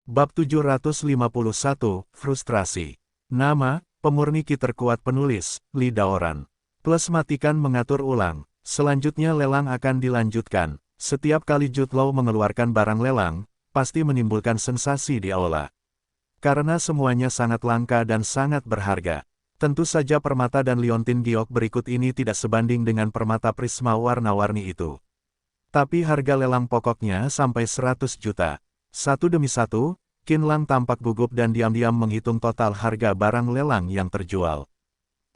Bab 751, Frustrasi. Nama, pemurni ki terkuat penulis, Li Daoran. Plus matikan mengatur ulang. Selanjutnya lelang akan dilanjutkan. Setiap kali Jude Law mengeluarkan barang lelang, pasti menimbulkan sensasi di aula. Karena semuanya sangat langka dan sangat berharga. Tentu saja permata dan liontin giok berikut ini tidak sebanding dengan permata prisma warna-warni itu. Tapi harga lelang pokoknya sampai 100 juta. Satu demi satu, Qin Lang tampak gugup dan diam-diam menghitung total harga barang lelang yang terjual.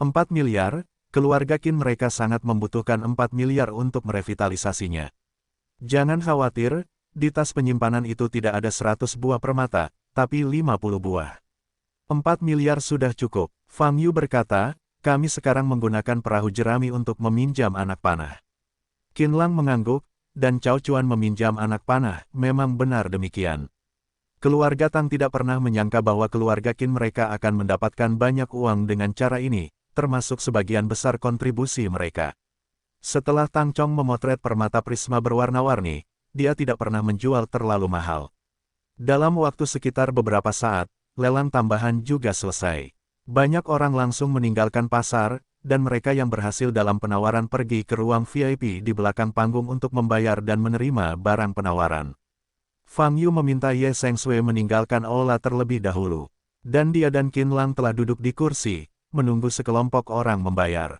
4 miliar, keluarga Qin mereka sangat membutuhkan 4 miliar untuk merevitalisasinya. Jangan khawatir, di tas penyimpanan itu tidak ada 100 buah permata, tapi 50 buah. 4 miliar sudah cukup, Fang Yu berkata, kami sekarang menggunakan perahu jerami untuk meminjam anak panah. Qin Lang mengangguk, dan Cao Chuan meminjam anak panah, memang benar demikian. Keluarga Tang tidak pernah menyangka bahwa keluarga Qin mereka akan mendapatkan banyak uang dengan cara ini, termasuk sebagian besar kontribusi mereka. Setelah Tang Chong memotret permata prisma berwarna-warni, dia tidak pernah menjual terlalu mahal. Dalam waktu sekitar beberapa saat, lelang tambahan juga selesai. Banyak orang langsung meninggalkan pasar, dan mereka yang berhasil dalam penawaran pergi ke ruang VIP di belakang panggung untuk membayar dan menerima barang penawaran. Fang Yu meminta Ye Sengshui meninggalkan aula terlebih dahulu. Dan dia dan Qin Lang telah duduk di kursi, menunggu sekelompok orang membayar.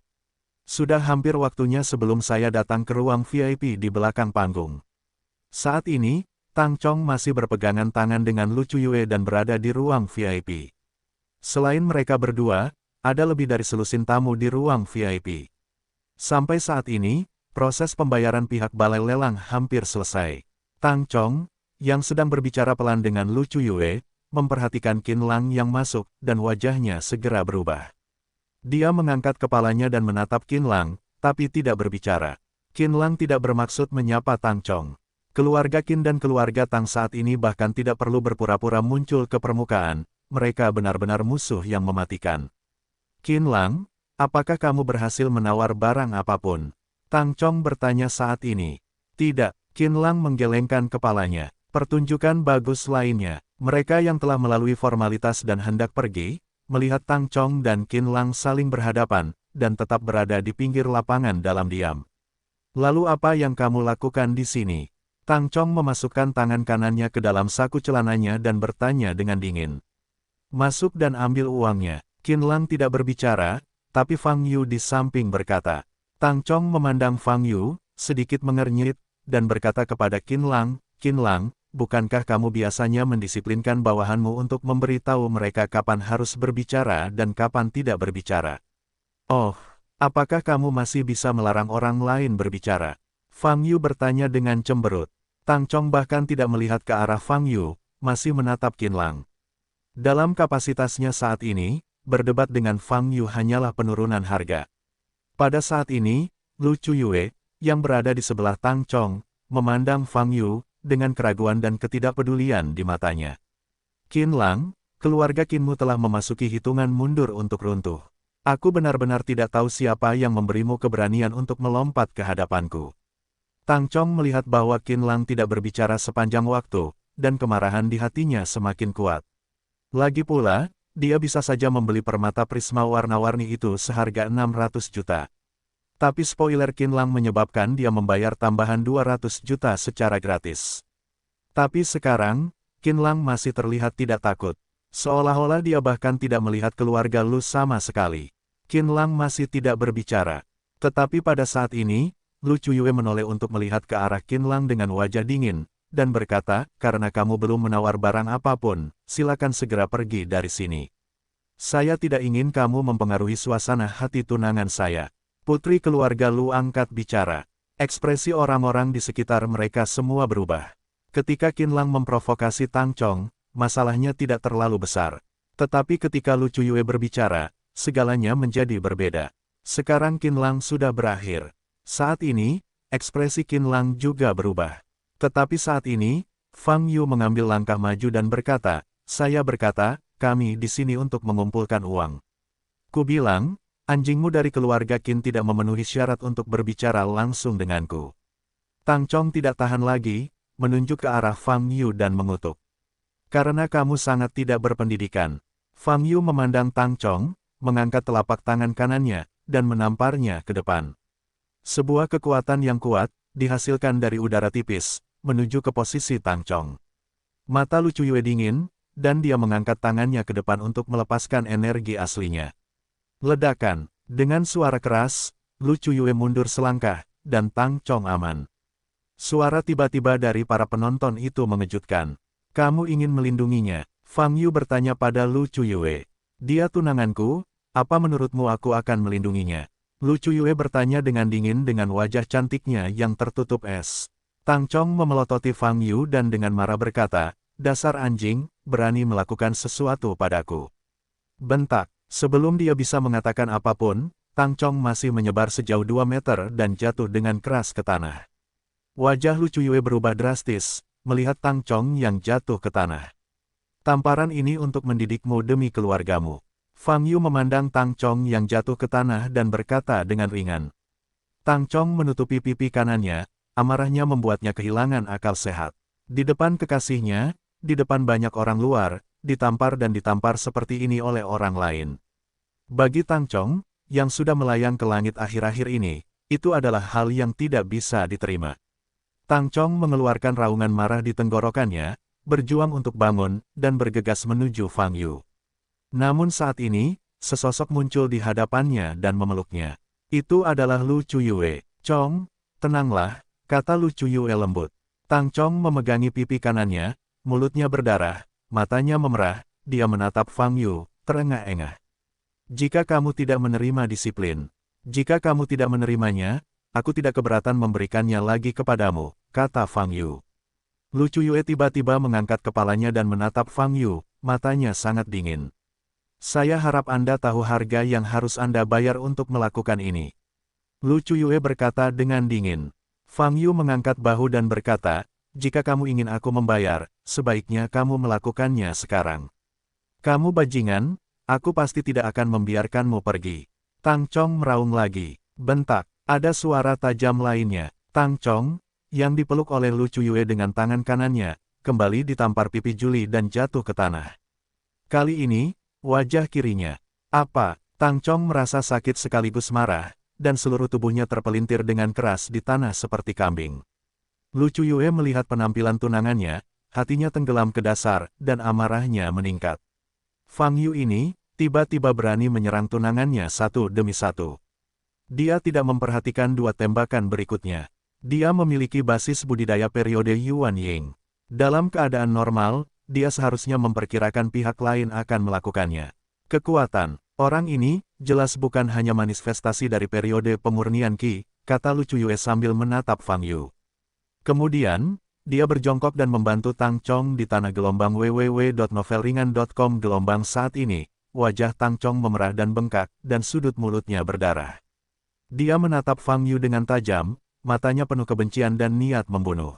Sudah hampir waktunya sebelum saya datang ke ruang VIP di belakang panggung. Saat ini, Tang Chong masih berpegangan tangan dengan Lu Chuyue dan berada di ruang VIP. Selain mereka berdua, ada lebih dari selusin tamu di ruang VIP. Sampai saat ini, proses pembayaran pihak balai lelang hampir selesai. Tang Chong, yang sedang berbicara pelan dengan Lu Chuyue, memperhatikan Qin Lang yang masuk, dan wajahnya segera berubah. Dia mengangkat kepalanya dan menatap Qin Lang, tapi tidak berbicara. Qin Lang tidak bermaksud menyapa Tang Chong. Keluarga Qin dan keluarga Tang saat ini bahkan tidak perlu berpura-pura muncul ke permukaan, mereka benar-benar musuh yang mematikan. Qin Lang, apakah kamu berhasil menawar barang apapun? Tang Chong bertanya saat ini. Tidak, Qin Lang menggelengkan kepalanya. Pertunjukan bagus lainnya. Mereka yang telah melalui formalitas dan hendak pergi, melihat Tang Chong dan Qin Lang saling berhadapan, dan tetap berada di pinggir lapangan dalam diam. Lalu apa yang kamu lakukan di sini? Tang Chong memasukkan tangan kanannya ke dalam saku celananya dan bertanya dengan dingin. Masuk dan ambil uangnya. Qin Lang tidak berbicara, tapi Fang Yu di samping berkata. Tang Chong memandang Fang Yu, sedikit mengernyit, dan berkata kepada Qin Lang, bukankah kamu biasanya mendisiplinkan bawahanmu untuk memberitahu mereka kapan harus berbicara dan kapan tidak berbicara? Oh, apakah kamu masih bisa melarang orang lain berbicara? Fang Yu bertanya dengan cemberut. Tang Chong bahkan tidak melihat ke arah Fang Yu, masih menatap Qin Lang. Dalam kapasitasnya saat ini, berdebat dengan Fang Yu hanyalah penurunan harga. Pada saat ini, Lu Chuyue, yang berada di sebelah Tang Chong, memandang Fang Yu, dengan keraguan dan ketidakpedulian di matanya. Qin Lang, keluarga Qinmu telah memasuki hitungan mundur untuk runtuh. Aku benar-benar tidak tahu siapa yang memberimu keberanian untuk melompat ke hadapanku. Tang Chong melihat bahwa Qin Lang tidak berbicara sepanjang waktu, dan kemarahan di hatinya semakin kuat. Lagi pula, dia bisa saja membeli permata prisma warna-warni itu seharga 600 juta. Tapi spoiler Qin Lang menyebabkan dia membayar tambahan 200 juta secara gratis. Tapi sekarang, Qin Lang masih terlihat tidak takut. Seolah-olah dia bahkan tidak melihat keluarga Lu sama sekali. Qin Lang masih tidak berbicara. Tetapi pada saat ini, Lu Chuyue menoleh untuk melihat ke arah Qin Lang dengan wajah dingin, dan berkata, karena kamu belum menawar barang apapun, silakan segera pergi dari sini. Saya tidak ingin kamu mempengaruhi suasana hati tunangan saya. Putri keluarga Lu angkat bicara. Ekspresi orang-orang di sekitar mereka semua berubah. Ketika Qin Lang memprovokasi Tang Chong, masalahnya tidak terlalu besar. Tetapi ketika Lu Chuyue berbicara, segalanya menjadi berbeda. Sekarang Qin Lang sudah berakhir. Saat ini, ekspresi Qin Lang juga berubah. Tetapi saat ini, Fang Yu mengambil langkah maju dan berkata, saya berkata, kami di sini untuk mengumpulkan uang. Ku bilang, anjingmu dari keluarga Qin tidak memenuhi syarat untuk berbicara langsung denganku. Tang Chong tidak tahan lagi, menunjuk ke arah Fang Yu dan mengutuk. Karena kamu sangat tidak berpendidikan. Fang Yu memandang Tang Chong, mengangkat telapak tangan kanannya, dan menamparnya ke depan. Sebuah kekuatan yang kuat, dihasilkan dari udara tipis, menuju ke posisi Tang Chong. Mata Lu Chuyue dingin, dan dia mengangkat tangannya ke depan untuk melepaskan energi aslinya. Ledakan, dengan suara keras, Lu Chuyue mundur selangkah, dan Tang Chong aman. Suara tiba-tiba dari para penonton itu mengejutkan. Kamu ingin melindunginya? Fang Yu bertanya pada Lu Chuyue. Dia tunanganku, apa menurutmu aku akan melindunginya? Lu Chuyue bertanya dengan dingin dengan wajah cantiknya yang tertutup es. Tang Chong memelototi Fang Yu dan dengan marah berkata, dasar anjing, berani melakukan sesuatu padaku. Bentak, sebelum dia bisa mengatakan apapun, Tang Chong masih menyebar sejauh 2 meter dan jatuh dengan keras ke tanah. Wajah Lu Chuyue berubah drastis, melihat Tang Chong yang jatuh ke tanah. Tamparan ini untuk mendidikmu demi keluargamu. Fang Yu memandang Tang Chong yang jatuh ke tanah dan berkata dengan ringan. Tang Chong menutupi pipi kanannya, amarahnya membuatnya kehilangan akal sehat. Di depan kekasihnya, di depan banyak orang luar, ditampar dan ditampar seperti ini oleh orang lain. Bagi Tang Chong, yang sudah melayang ke langit akhir-akhir ini, itu adalah hal yang tidak bisa diterima. Tang Chong mengeluarkan raungan marah di tenggorokannya, berjuang untuk bangun, dan bergegas menuju Fang Yu. Namun saat ini, sesosok muncul di hadapannya dan memeluknya. Itu adalah Lu Chuyue. Chong, tenanglah, kata Lu Chuyue lembut. Tang Chong memegangi pipi kanannya, mulutnya berdarah, matanya memerah, dia menatap Fang Yu, terengah-engah. Jika kamu tidak menerima disiplin, jika kamu tidak menerimanya, aku tidak keberatan memberikannya lagi kepadamu, kata Fang Yu. Lu Chuyue tiba-tiba mengangkat kepalanya dan menatap Fang Yu, matanya sangat dingin. Saya harap Anda tahu harga yang harus Anda bayar untuk melakukan ini. Lu Chuyue berkata dengan dingin. Fang Yu mengangkat bahu dan berkata, jika kamu ingin aku membayar, sebaiknya kamu melakukannya sekarang. Kamu bajingan, aku pasti tidak akan membiarkanmu pergi. Tang Chong meraung lagi. Bentak. Ada suara tajam lainnya. Tang Chong, yang dipeluk oleh Lu Chuyue dengan tangan kanannya, kembali ditampar pipi Juli dan jatuh ke tanah. Kali ini, wajah kirinya. Apa? Tang Chong merasa sakit sekaligus marah, dan seluruh tubuhnya terpelintir dengan keras di tanah seperti kambing. Lu Chuyue melihat penampilan tunangannya, hatinya tenggelam ke dasar, dan amarahnya meningkat. Fang Yu ini, tiba-tiba berani menyerang tunangannya satu demi satu. Dia tidak memperhatikan dua tembakan berikutnya. Dia memiliki basis budidaya periode Yuan Ying. Dalam keadaan normal, dia seharusnya memperkirakan pihak lain akan melakukannya. Kekuatan orang ini jelas bukan hanya manifestasi dari periode pemurnian Qi, kata Lu Chuyue sambil menatap Fang Yu. Kemudian, dia berjongkok dan membantu Tang Chong di tanah gelombang www.novelringan.com gelombang saat ini. Wajah Tang Chong memerah dan bengkak, dan sudut mulutnya berdarah. Dia menatap Fang Yu dengan tajam, matanya penuh kebencian dan niat membunuh.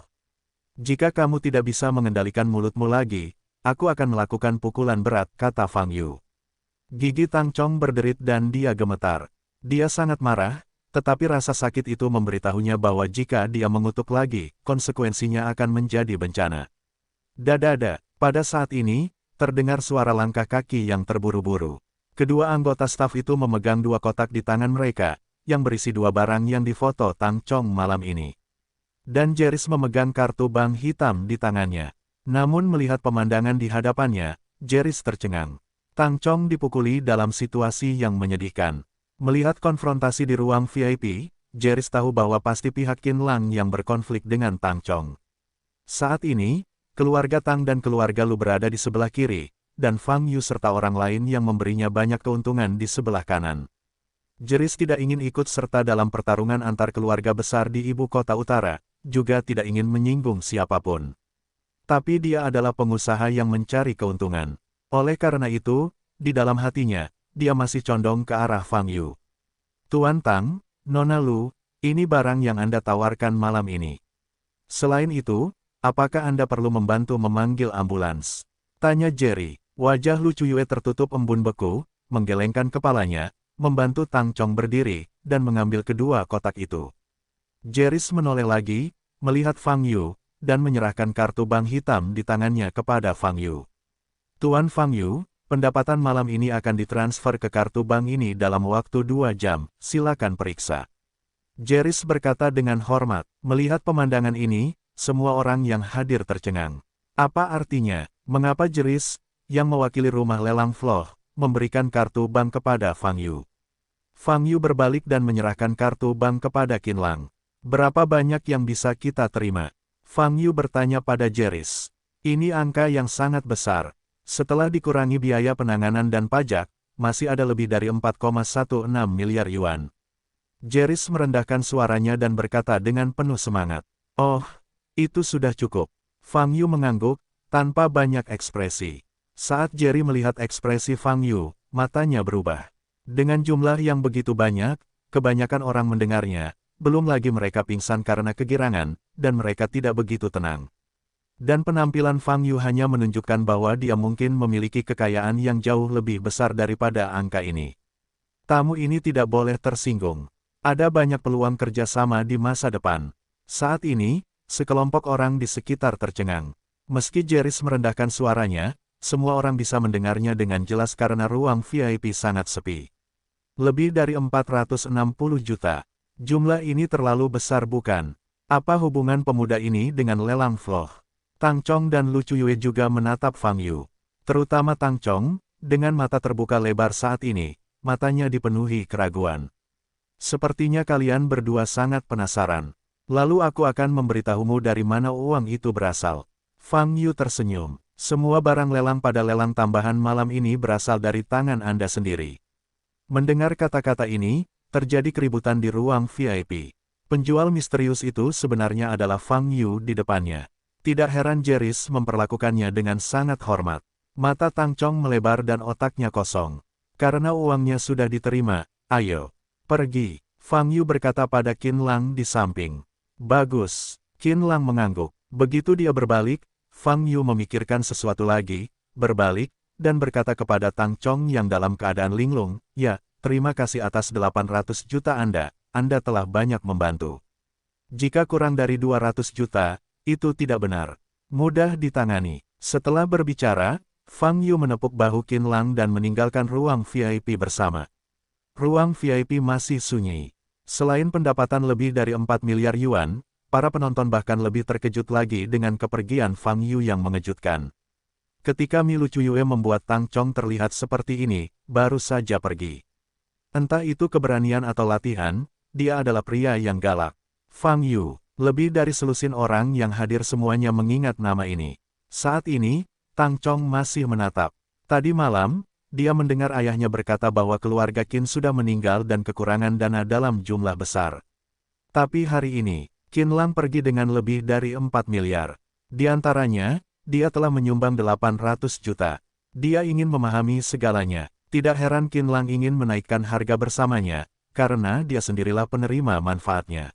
Jika kamu tidak bisa mengendalikan mulutmu lagi, aku akan melakukan pukulan berat, kata Fang Yu. Gigi Tang Chong berderit dan dia gemetar. Dia sangat marah, tetapi rasa sakit itu memberitahunya bahwa jika dia mengutuk lagi, konsekuensinya akan menjadi bencana. Dadada, pada saat ini, terdengar suara langkah kaki yang terburu-buru. Kedua anggota staf itu memegang dua kotak di tangan mereka, yang berisi dua barang yang difoto Tang Chong malam ini. Dan Jeris memegang kartu bank hitam di tangannya. Namun melihat pemandangan di hadapannya, Jeris tercengang. Tang Chong dipukuli dalam situasi yang menyedihkan. Melihat konfrontasi di ruang VIP, Jeris tahu bahwa pasti pihak Qin Lang yang berkonflik dengan Tang Chong. Saat ini, keluarga Tang dan keluarga Lu berada di sebelah kiri, dan Fang Yu serta orang lain yang memberinya banyak keuntungan di sebelah kanan. Jeris tidak ingin ikut serta dalam pertarungan antar keluarga besar di ibu kota utara, juga tidak ingin menyinggung siapapun. Tapi dia adalah pengusaha yang mencari keuntungan. Oleh karena itu, di dalam hatinya, dia masih condong ke arah Fang Yu. Tuan Tang, Nona Lu, ini barang yang Anda tawarkan malam ini. Selain itu, apakah Anda perlu membantu memanggil ambulans? Tanya Jerry. Wajah Lu Chuyue tertutup embun beku, menggelengkan kepalanya, membantu Tang Chong berdiri, dan mengambil kedua kotak itu. Jeris menoleh lagi, melihat Fang Yu, dan menyerahkan kartu bank hitam di tangannya kepada Fang Yu. Tuan Fang Yu, pendapatan malam ini akan ditransfer ke kartu bank ini dalam waktu 2 jam, silakan periksa. Jeris berkata dengan hormat. Melihat pemandangan ini, semua orang yang hadir tercengang. Apa artinya? Mengapa Jeris, yang mewakili rumah lelang Floh, memberikan kartu bank kepada Fang Yu? Fang Yu berbalik dan menyerahkan kartu bank kepada Qin Lang. Berapa banyak yang bisa kita terima? Fang Yu bertanya pada Jeris. Ini angka yang sangat besar. Setelah dikurangi biaya penanganan dan pajak, masih ada lebih dari 4,16 miliar yuan. Jeris merendahkan suaranya dan berkata dengan penuh semangat. Oh, itu sudah cukup. Fang Yu mengangguk, tanpa banyak ekspresi. Saat Jerry melihat ekspresi Fang Yu, matanya berubah. Dengan jumlah yang begitu banyak, kebanyakan orang mendengarnya, belum lagi mereka pingsan karena kegirangan, dan mereka tidak begitu tenang. Dan penampilan Fang Yu hanya menunjukkan bahwa dia mungkin memiliki kekayaan yang jauh lebih besar daripada angka ini. Tamu ini tidak boleh tersinggung. Ada banyak peluang kerjasama di masa depan. Saat ini, sekelompok orang di sekitar tercengang. Meski Jeris merendahkan suaranya, semua orang bisa mendengarnya dengan jelas karena ruang VIP sangat sepi. Lebih dari 460 juta. Jumlah ini terlalu besar bukan? Apa hubungan pemuda ini dengan lelang Floh? Tang Chong dan Lu Chuyue juga menatap Fang Yu. Terutama Tang Chong, dengan mata terbuka lebar saat ini, matanya dipenuhi keraguan. Sepertinya kalian berdua sangat penasaran. Lalu aku akan memberitahumu dari mana uang itu berasal. Fang Yu tersenyum. Semua barang lelang pada lelang tambahan malam ini berasal dari tangan Anda sendiri. Mendengar kata-kata ini, terjadi keributan di ruang VIP. Penjual misterius itu sebenarnya adalah Fang Yu di depannya. Tidak heran Jeris memperlakukannya dengan sangat hormat. Mata Tang Chong melebar dan otaknya kosong. Karena uangnya sudah diterima, ayo, pergi. Fang Yu berkata pada Qin Lang di samping. Bagus. Qin Lang mengangguk. Begitu dia berbalik, Fang Yu memikirkan sesuatu lagi, berbalik, dan berkata kepada Tang Chong yang dalam keadaan linglung, ya, terima kasih atas 800 juta Anda telah banyak membantu. Jika kurang dari 200 juta, itu tidak benar. Mudah ditangani. Setelah berbicara, Fang Yu menepuk bahu Qin Lang dan meninggalkan ruang VIP bersama. Ruang VIP masih sunyi. Selain pendapatan lebih dari 4 miliar yuan, para penonton bahkan lebih terkejut lagi dengan kepergian Fang Yu yang mengejutkan. Ketika Lu Chuyue membuat Tang Chong terlihat seperti ini, baru saja pergi. Entah itu keberanian atau latihan, dia adalah pria yang galak. Fang Yu. Lebih dari selusin orang yang hadir semuanya mengingat nama ini. Saat ini, Tang Chong masih menatap. Tadi malam, dia mendengar ayahnya berkata bahwa keluarga Qin sudah meninggal dan kekurangan dana dalam jumlah besar. Tapi hari ini, Qin Lang pergi dengan lebih dari 4 miliar. Di antaranya, dia telah menyumbang 800 juta. Dia ingin memahami segalanya. Tidak heran Qin Lang ingin menaikkan harga bersamanya, karena dia sendirilah penerima manfaatnya.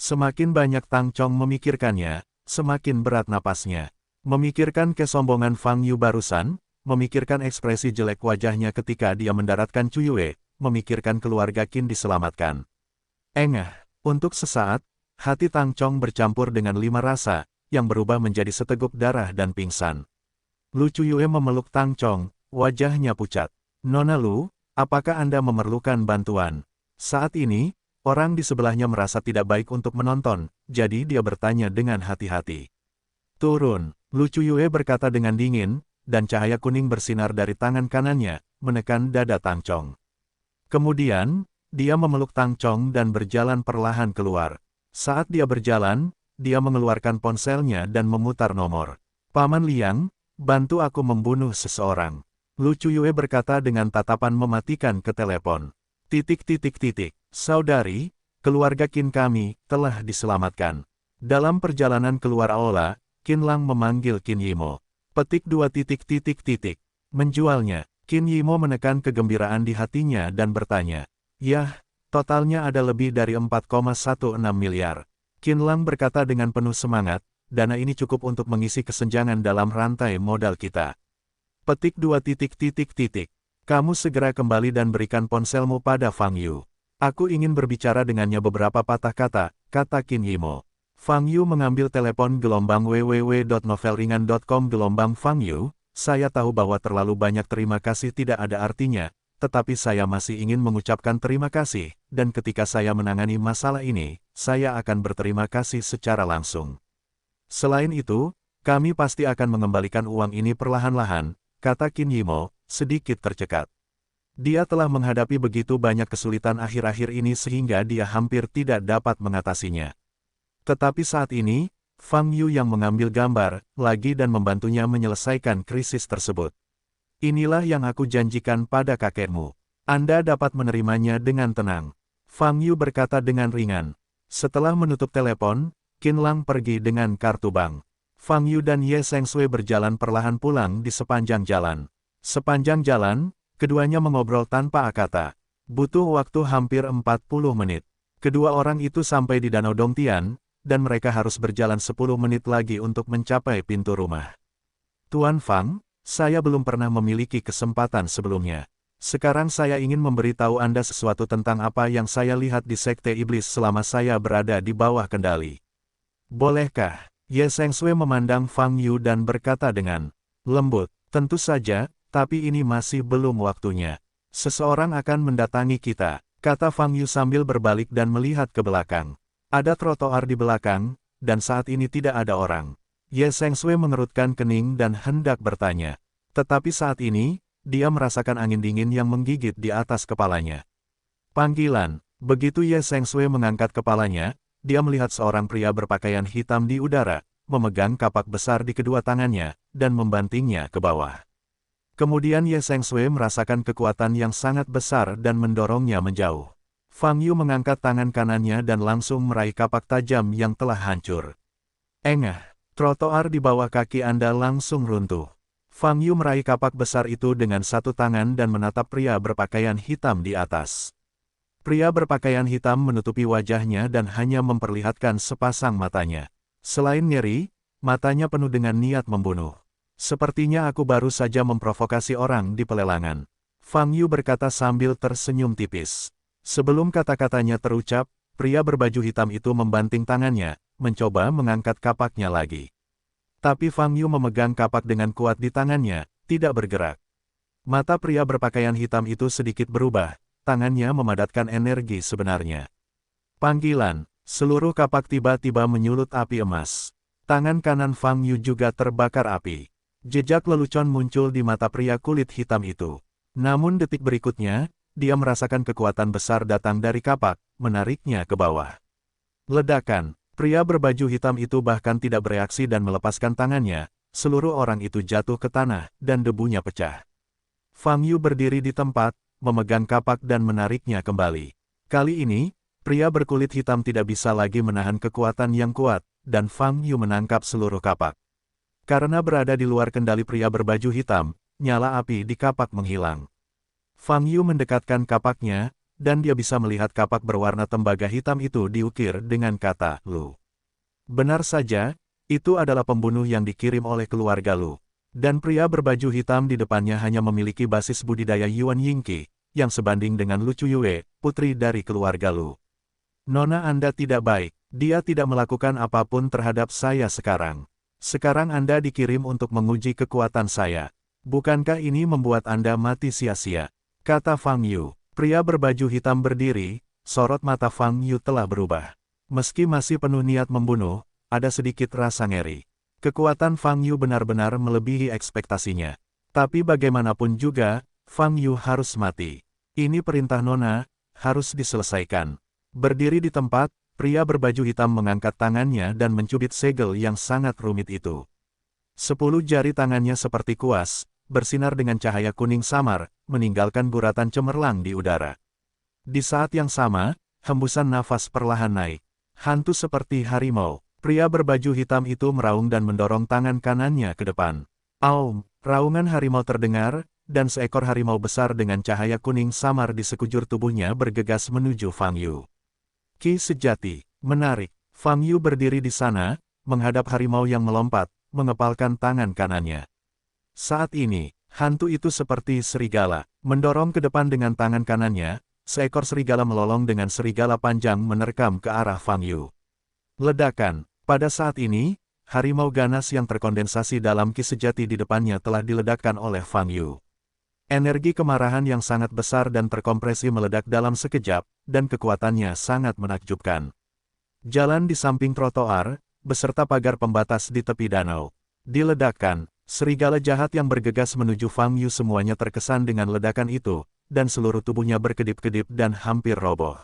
Semakin banyak Tang Chong memikirkannya, semakin berat napasnya. Memikirkan kesombongan Fang Yu barusan, memikirkan ekspresi jelek wajahnya ketika dia mendaratkan Chuyue, memikirkan keluarga Qin diselamatkan. Engah, untuk sesaat, hati Tang Chong bercampur dengan 5 rasa, yang berubah menjadi seteguk darah dan pingsan. Lu Chuyue memeluk Tang Chong, wajahnya pucat. Nona Lu, apakah Anda memerlukan bantuan? Saat ini, orang di sebelahnya merasa tidak baik untuk menonton, jadi dia bertanya dengan hati-hati. Turun, Lu Chuyue berkata dengan dingin, dan cahaya kuning bersinar dari tangan kanannya, menekan dada Tang Chong. Kemudian, dia memeluk Tang Chong dan berjalan perlahan keluar. Saat dia berjalan, dia mengeluarkan ponselnya dan memutar nomor. Paman Liang, bantu aku membunuh seseorang. Lu Chuyue berkata dengan tatapan mematikan ke telepon. Saudari, keluarga Qin kami, telah diselamatkan. Dalam perjalanan keluar aula, Qin Lang memanggil Qin Yimo. Petik 2. Menjualnya, Qin Yimo menekan kegembiraan di hatinya dan bertanya. Yah, totalnya ada lebih dari 4,16 miliar. Qin Lang berkata dengan penuh semangat, dana ini cukup untuk mengisi kesenjangan dalam rantai modal kita. Petik 2. Kamu segera kembali dan berikan ponselmu pada Fang Yu. Aku ingin berbicara dengannya beberapa patah kata, kata Qin Yimo. Fang Yu mengambil telepon gelombang www.novelringan.com gelombang Fang Yu, saya tahu bahwa terlalu banyak terima kasih tidak ada artinya, tetapi saya masih ingin mengucapkan terima kasih, dan ketika saya menangani masalah ini, saya akan berterima kasih secara langsung. Selain itu, kami pasti akan mengembalikan uang ini perlahan-lahan, kata Qin Yimo, sedikit tercekat. Dia telah menghadapi begitu banyak kesulitan akhir-akhir ini sehingga dia hampir tidak dapat mengatasinya. Tetapi saat ini, Fang Yu yang mengambil gambar lagi dan membantunya menyelesaikan krisis tersebut. Inilah yang aku janjikan pada kakekmu. Anda dapat menerimanya dengan tenang. Fang Yu berkata dengan ringan. Setelah menutup telepon, Qin Lang pergi dengan kartu bank. Fang Yu dan Ye Sengshui berjalan perlahan pulang di sepanjang jalan. Sepanjang jalan, keduanya mengobrol tanpa kata. Butuh waktu hampir 40 menit. Kedua orang itu sampai di Danau Dongtian, dan mereka harus berjalan 10 menit lagi untuk mencapai pintu rumah. Tuan Fang, saya belum pernah memiliki kesempatan sebelumnya. Sekarang saya ingin memberitahu Anda sesuatu tentang apa yang saya lihat di Sekte Iblis selama saya berada di bawah kendali. Bolehkah? Ye Sengshui memandang Fang Yu dan berkata dengan lembut, tentu saja, tapi ini masih belum waktunya. Seseorang akan mendatangi kita, kata Fang Yu sambil berbalik dan melihat ke belakang. Ada trotoar di belakang, dan saat ini tidak ada orang. Ye Sengshui mengerutkan kening dan hendak bertanya. Tetapi saat ini, dia merasakan angin dingin yang menggigit di atas kepalanya. Panggilan. Begitu Ye Sengshui mengangkat kepalanya, dia melihat seorang pria berpakaian hitam di udara, memegang kapak besar di kedua tangannya, dan membantingnya ke bawah. Kemudian Ye Sengshui merasakan kekuatan yang sangat besar dan mendorongnya menjauh. Fang Yu mengangkat tangan kanannya dan langsung meraih kapak tajam yang telah hancur. Engah, trotoar di bawah kaki Anda langsung runtuh. Fang Yu meraih kapak besar itu dengan satu tangan dan menatap pria berpakaian hitam di atas. Pria berpakaian hitam menutupi wajahnya dan hanya memperlihatkan sepasang matanya. Selain nyeri, matanya penuh dengan niat membunuh. Sepertinya aku baru saja memprovokasi orang di pelelangan. Fang Yu berkata sambil tersenyum tipis. Sebelum kata-katanya terucap, pria berbaju hitam itu membanting tangannya, mencoba mengangkat kapaknya lagi. Tapi Fang Yu memegang kapak dengan kuat di tangannya, tidak bergerak. Mata pria berpakaian hitam itu sedikit berubah, tangannya memadatkan energi sebenarnya. Panggilan, seluruh kapak tiba-tiba menyulut api emas. Tangan kanan Fang Yu juga terbakar api. Jejak lelucon muncul di mata pria kulit hitam itu. Namun detik berikutnya, dia merasakan kekuatan besar datang dari kapak, menariknya ke bawah. Ledakan, pria berbaju hitam itu bahkan tidak bereaksi dan melepaskan tangannya, seluruh orang itu jatuh ke tanah, dan debunya pecah. Fang Yu berdiri di tempat, memegang kapak dan menariknya kembali. Kali ini, pria berkulit hitam tidak bisa lagi menahan kekuatan yang kuat, dan Fang Yu menangkap seluruh kapak. Karena berada di luar kendali pria berbaju hitam, nyala api di kapak menghilang. Fang Yu mendekatkan kapaknya, dan dia bisa melihat kapak berwarna tembaga hitam itu diukir dengan kata Lu. Benar saja, itu adalah pembunuh yang dikirim oleh keluarga Lu. Dan pria berbaju hitam di depannya hanya memiliki basis budidaya Yuan Yingqi, yang sebanding dengan Lu Chuyue, putri dari keluarga Lu. Nona Anda tidak baik, dia tidak melakukan apapun terhadap saya sekarang. Sekarang Anda dikirim untuk menguji kekuatan saya. Bukankah ini membuat Anda mati sia-sia? Kata Fang Yu. Pria berbaju hitam berdiri, sorot mata Fang Yu telah berubah. Meski masih penuh niat membunuh, ada sedikit rasa ngeri. Kekuatan Fang Yu benar-benar melebihi ekspektasinya. Tapi bagaimanapun juga, Fang Yu harus mati. Ini perintah Nona, harus diselesaikan. Berdiri di tempat, pria berbaju hitam mengangkat tangannya dan mencubit segel yang sangat rumit itu. 10 jari tangannya seperti kuas, bersinar dengan cahaya kuning samar, meninggalkan guratan cemerlang di udara. Di saat yang sama, hembusan nafas perlahan naik. Hantu seperti harimau, pria berbaju hitam itu meraung dan mendorong tangan kanannya ke depan. Aum, raungan harimau terdengar, dan seekor harimau besar dengan cahaya kuning samar di sekujur tubuhnya bergegas menuju Fang Yu. Ki sejati, menarik. Fang Yu berdiri di sana, menghadap harimau yang melompat, mengepalkan tangan kanannya. Saat ini, hantu itu seperti serigala, mendorong ke depan dengan tangan kanannya, seekor serigala melolong dengan serigala panjang menerkam ke arah Fang Yu. Ledakan, pada saat ini, harimau ganas yang terkondensasi dalam ki sejati di depannya telah diledakkan oleh Fang Yu. Energi kemarahan yang sangat besar dan terkompresi meledak dalam sekejap, dan kekuatannya sangat menakjubkan. Jalan di samping trotoar, beserta pagar pembatas di tepi danau, diledakkan. Serigala jahat yang bergegas menuju Fang Yu semuanya terkesan dengan ledakan itu, dan seluruh tubuhnya berkedip-kedip dan hampir roboh.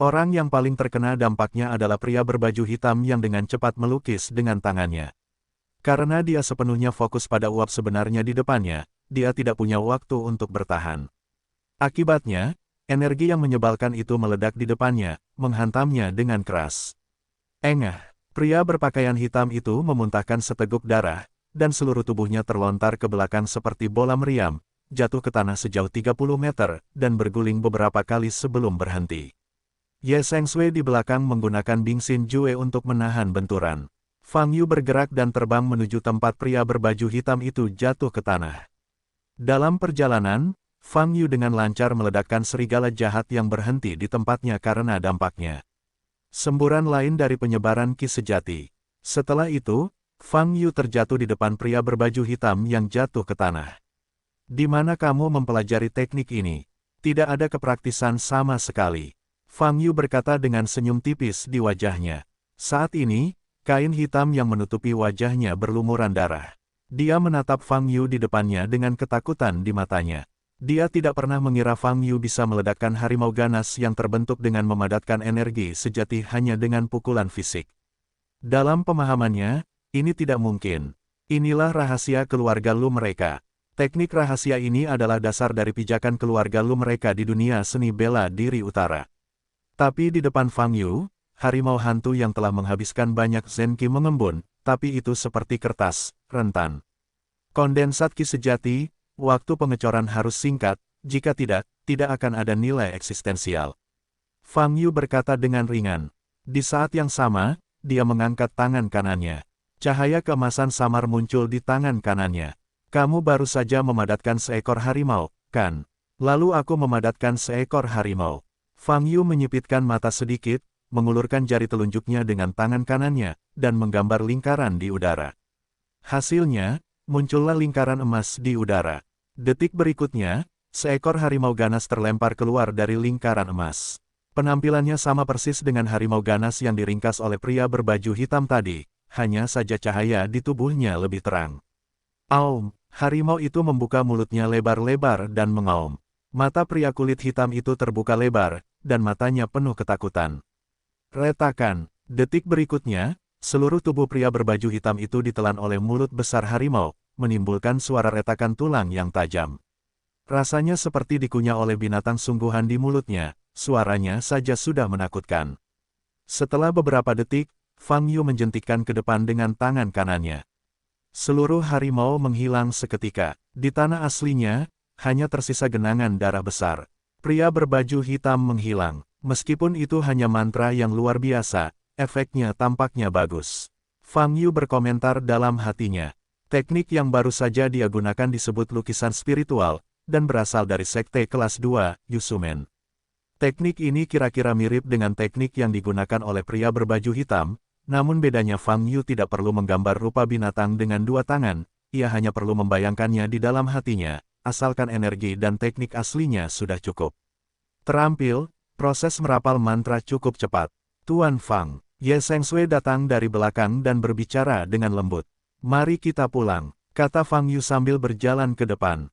Orang yang paling terkena dampaknya adalah pria berbaju hitam yang dengan cepat melukis dengan tangannya. Karena dia sepenuhnya fokus pada uap sebenarnya di depannya, dia tidak punya waktu untuk bertahan. Akibatnya, energi yang menyebalkan itu meledak di depannya, menghantamnya dengan keras. Engah, pria berpakaian hitam itu memuntahkan seteguk darah, dan seluruh tubuhnya terlontar ke belakang seperti bola meriam, jatuh ke tanah sejauh 30 meter, dan berguling beberapa kali sebelum berhenti. Ye Sengshui di belakang menggunakan Bing Xin Jue untuk menahan benturan. Fang Yu bergerak dan terbang menuju tempat pria berbaju hitam itu jatuh ke tanah. Dalam perjalanan, Fang Yu dengan lancar meledakkan serigala jahat yang berhenti di tempatnya karena dampaknya. Semburan lain dari penyebaran ki sejati. Setelah itu, Fang Yu terjatuh di depan pria berbaju hitam yang jatuh ke tanah. Di mana kamu mempelajari teknik ini? Tidak ada kepraktisan sama sekali. Fang Yu berkata dengan senyum tipis di wajahnya. Saat ini, kain hitam yang menutupi wajahnya berlumuran darah. Dia menatap Fang Yu di depannya dengan ketakutan di matanya. Dia tidak pernah mengira Fang Yu bisa meledakkan harimau ganas yang terbentuk dengan memadatkan energi sejati hanya dengan pukulan fisik. Dalam pemahamannya, ini tidak mungkin. Inilah rahasia keluarga Lu mereka. Teknik rahasia ini adalah dasar dari pijakan keluarga Lu mereka di dunia seni bela diri utara. Tapi di depan Fang Yu, harimau hantu yang telah menghabiskan banyak zenki mengembun, tapi itu seperti kertas, rentan. Kondensat ki sejati, waktu pengecoran harus singkat, jika tidak, tidak akan ada nilai eksistensial. Fang Yu berkata dengan ringan. Di saat yang sama, dia mengangkat tangan kanannya. Cahaya keemasan samar muncul di tangan kanannya. Kamu baru saja memadatkan seekor harimau, kan? Lalu aku memadatkan seekor harimau. Fang Yu menyipitkan mata sedikit, mengulurkan jari telunjuknya dengan tangan kanannya, dan menggambar lingkaran di udara. Hasilnya, muncullah lingkaran emas di udara. Detik berikutnya, seekor harimau ganas terlempar keluar dari lingkaran emas. Penampilannya sama persis dengan harimau ganas yang diringkas oleh pria berbaju hitam tadi. Hanya saja cahaya di tubuhnya lebih terang. Aum, harimau itu membuka mulutnya lebar-lebar dan mengaum. Mata pria kulit hitam itu terbuka lebar, dan matanya penuh ketakutan. Retakan, detik berikutnya, seluruh tubuh pria berbaju hitam itu ditelan oleh mulut besar harimau, menimbulkan suara retakan tulang yang tajam. Rasanya seperti dikunyah oleh binatang sungguhan di mulutnya, suaranya saja sudah menakutkan. Setelah beberapa detik, Fang Yu menjentikkan ke depan dengan tangan kanannya. Seluruh harimau menghilang seketika. Di tanah aslinya, hanya tersisa genangan darah besar. Pria berbaju hitam menghilang. Meskipun itu hanya mantra yang luar biasa, efeknya tampaknya bagus. Fang Yu berkomentar dalam hatinya. Teknik yang baru saja dia gunakan disebut lukisan spiritual, dan berasal dari sekte kelas 2, Yusumen. Teknik ini kira-kira mirip dengan teknik yang digunakan oleh pria berbaju hitam, namun bedanya Fang Yu tidak perlu menggambar rupa binatang dengan dua tangan, ia hanya perlu membayangkannya di dalam hatinya, asalkan energi dan teknik aslinya sudah cukup. Terampil, proses merapal mantra cukup cepat. Tuan Fang, Ye Sengshui datang dari belakang dan berbicara dengan lembut. Mari kita pulang, kata Fang Yu sambil berjalan ke depan.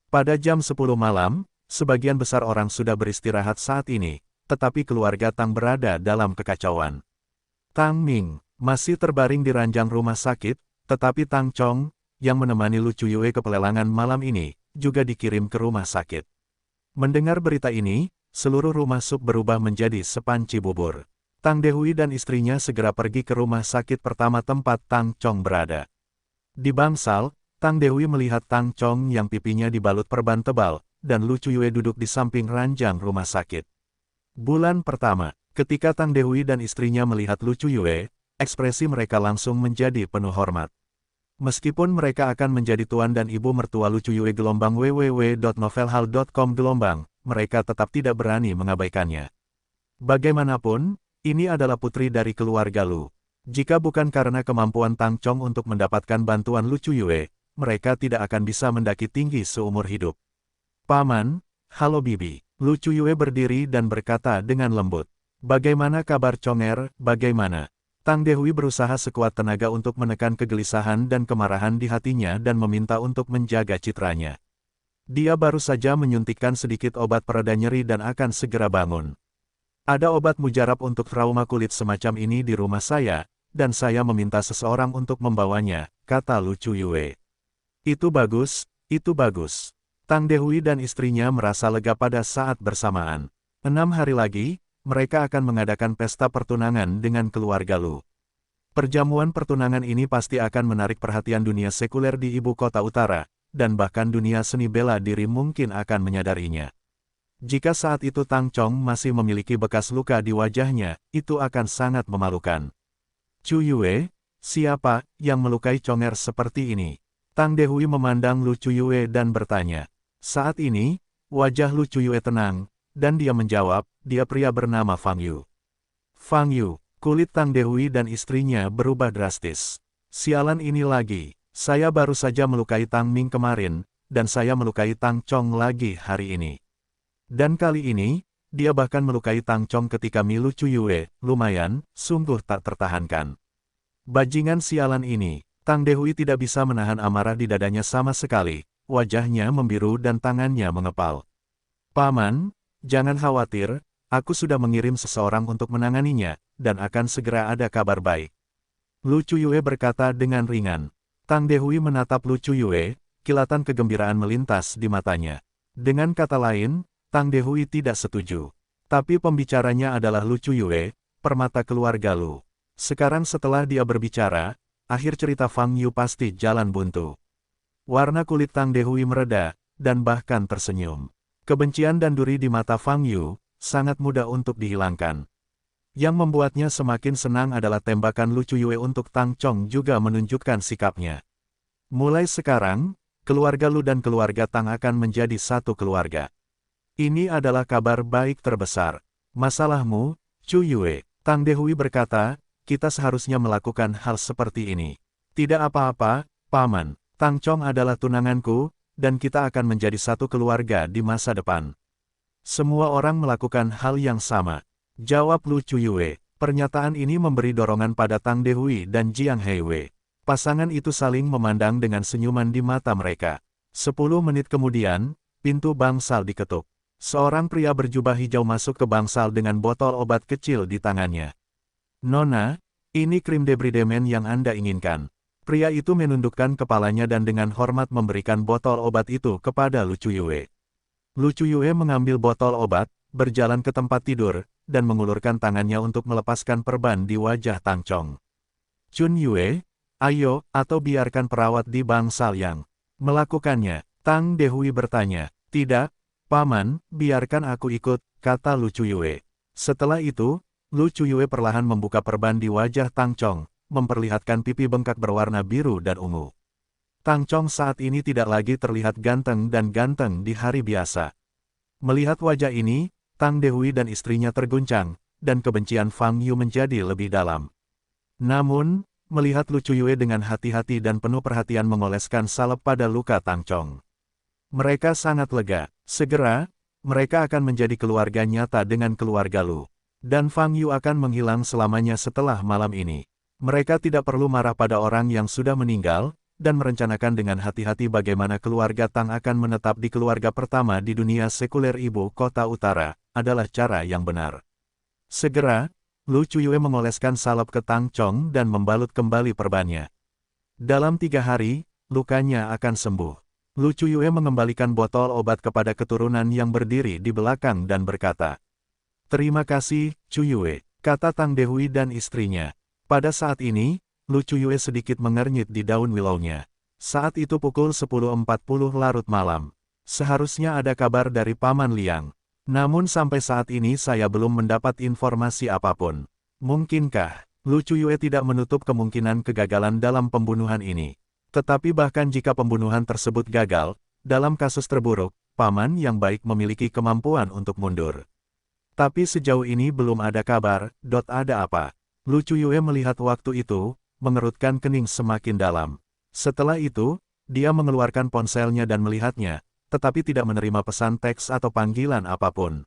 Pada jam 10 malam, sebagian besar orang sudah beristirahat saat ini, tetapi keluarga Tang berada dalam kekacauan. Tang Ming masih terbaring di ranjang rumah sakit, tetapi Tang Chong, yang menemani Lu Chuyue ke pelelangan malam ini, juga dikirim ke rumah sakit. Mendengar berita ini, seluruh rumah sup berubah menjadi sepanci bubur. Tang Dehui dan istrinya segera pergi ke rumah sakit pertama tempat Tang Chong berada. Di bangsal, Tang Dehui melihat Tang Chong yang pipinya dibalut perban tebal, dan Lu Chuyue duduk di samping ranjang rumah sakit. Bulan pertama, ketika Tang Dehui dan istrinya melihat Lu Chuyue, ekspresi mereka langsung menjadi penuh hormat. Meskipun mereka akan menjadi tuan dan ibu mertua Lu Chuyue /www.novelhall.com mereka tetap tidak berani mengabaikannya. Bagaimanapun, ini adalah putri dari keluarga Lu. Jika bukan karena kemampuan Tang Chong untuk mendapatkan bantuan Lu Chuyue, mereka tidak akan bisa mendaki tinggi seumur hidup. Paman, halo Bibi. Lu Chuyue berdiri dan berkata dengan lembut. Bagaimana kabar Chonger, bagaimana? Tang Dehui berusaha sekuat tenaga untuk menekan kegelisahan dan kemarahan di hatinya dan meminta untuk menjaga citranya. Dia baru saja menyuntikkan sedikit obat pereda nyeri dan akan segera bangun. Ada obat mujarab untuk trauma kulit semacam ini di rumah saya, dan saya meminta seseorang untuk membawanya, kata Lu Chuyue. Itu bagus, itu bagus. Tang Dehui dan istrinya merasa lega pada saat bersamaan. 6 hari lagi, mereka akan mengadakan pesta pertunangan dengan keluarga Lu. Perjamuan pertunangan ini pasti akan menarik perhatian dunia sekuler di ibu kota utara, dan bahkan dunia seni bela diri mungkin akan menyadarinya. Jika saat itu Tang Chong masih memiliki bekas luka di wajahnya, itu akan sangat memalukan. Chuyue, siapa yang melukai Chonger seperti ini? Tang Dehui memandang Lu Chuyue dan bertanya. Saat ini, wajah Lu Chuyue tenang, dan dia menjawab, dia pria bernama Fang Yu. Fang Yu, kulit Tang Dehui dan istrinya berubah drastis. Sialan ini lagi, saya baru saja melukai Tang Ming kemarin, dan saya melukai Tang Chong lagi hari ini. Dan kali ini, dia bahkan melukai Tang Chong ketika Lu Chuyue, lumayan, sungguh tak tertahankan. Bajingan sialan ini, Tang Dehui tidak bisa menahan amarah di dadanya sama sekali, wajahnya membiru dan tangannya mengepal. Paman, jangan khawatir, aku sudah mengirim seseorang untuk menanganinya, dan akan segera ada kabar baik. Lu Chuyue berkata dengan ringan. Tang Dehui menatap Lu Chuyue, kilatan kegembiraan melintas di matanya. Dengan kata lain, Tang Dehui tidak setuju. Tapi pembicaranya adalah Lu Chuyue, permata keluarga Lu. Sekarang setelah dia berbicara, akhir cerita Fang Yu pasti jalan buntu. Warna kulit Tang Dehui mereda, dan bahkan tersenyum. Kebencian dan duri di mata Fang Yu, sangat mudah untuk dihilangkan. Yang membuatnya semakin senang adalah tembakan Lu Chuyue untuk Tang Chong juga menunjukkan sikapnya. Mulai sekarang, keluarga Lu dan keluarga Tang akan menjadi satu keluarga. Ini adalah kabar baik terbesar. Masalahmu, Chuyue, Tang Dehui berkata, kita seharusnya melakukan hal seperti ini. Tidak apa-apa, Paman. Tang Chong adalah tunanganku, dan kita akan menjadi satu keluarga di masa depan. Semua orang melakukan hal yang sama. Jawab Lu Chuyue. Pernyataan ini memberi dorongan pada Tang Dehui dan Jiang Heiwei. Pasangan itu saling memandang dengan senyuman di mata mereka. 10 menit kemudian, pintu bangsal diketuk. Seorang pria berjubah hijau masuk ke bangsal dengan botol obat kecil di tangannya. Nona, ini krim debridemen yang Anda inginkan. Pria itu menundukkan kepalanya dan dengan hormat memberikan botol obat itu kepada Lu Chuyue. Lu Chuyue mengambil botol obat, berjalan ke tempat tidur, dan mengulurkan tangannya untuk melepaskan perban di wajah Tang Chong. Chun Yue, ayo, atau biarkan perawat di bangsal yang melakukannya. Tang Dehui bertanya. Tidak, Paman, biarkan aku ikut, kata Lu Chuyue. Setelah itu, Lu Chuyue perlahan membuka perban di wajah Tang Chong, memperlihatkan pipi bengkak berwarna biru dan ungu. Tang Chong saat ini tidak lagi terlihat ganteng dan ganteng di hari biasa. Melihat wajah ini, Tang Dehui dan istrinya terguncang, dan kebencian Fang Yu menjadi lebih dalam. Namun, melihat Lu Chuyue dengan hati-hati dan penuh perhatian mengoleskan salep pada luka Tang Chong, mereka sangat lega. Segera, mereka akan menjadi keluarga nyata dengan keluarga Lu. Dan Fang Yu akan menghilang selamanya setelah malam ini. Mereka tidak perlu marah pada orang yang sudah meninggal, dan merencanakan dengan hati-hati bagaimana keluarga Tang akan menetap di keluarga pertama di dunia sekuler ibu kota utara, adalah cara yang benar. Segera, Lu Chuyue mengoleskan salep ke Tang Chong dan membalut kembali perbannya. Dalam 3 hari, lukanya akan sembuh. Lu Chuyue mengembalikan botol obat kepada keturunan yang berdiri di belakang dan berkata, Terima kasih, Chuyue, kata Tang Dehui dan istrinya. Pada saat ini, Lu Chuyue sedikit mengernyit di daun willownya. Saat itu pukul 10.40 larut malam. Seharusnya ada kabar dari Paman Liang. Namun sampai saat ini saya belum mendapat informasi apapun. Mungkinkah, Lu Chuyue tidak menutup kemungkinan kegagalan dalam pembunuhan ini. Tetapi bahkan jika pembunuhan tersebut gagal, dalam kasus terburuk, Paman yang baik memiliki kemampuan untuk mundur. Tapi sejauh ini belum ada kabar, ada apa? Lu Chuyue melihat waktu itu, mengerutkan kening semakin dalam. Setelah itu, dia mengeluarkan ponselnya dan melihatnya, tetapi tidak menerima pesan teks atau panggilan apapun.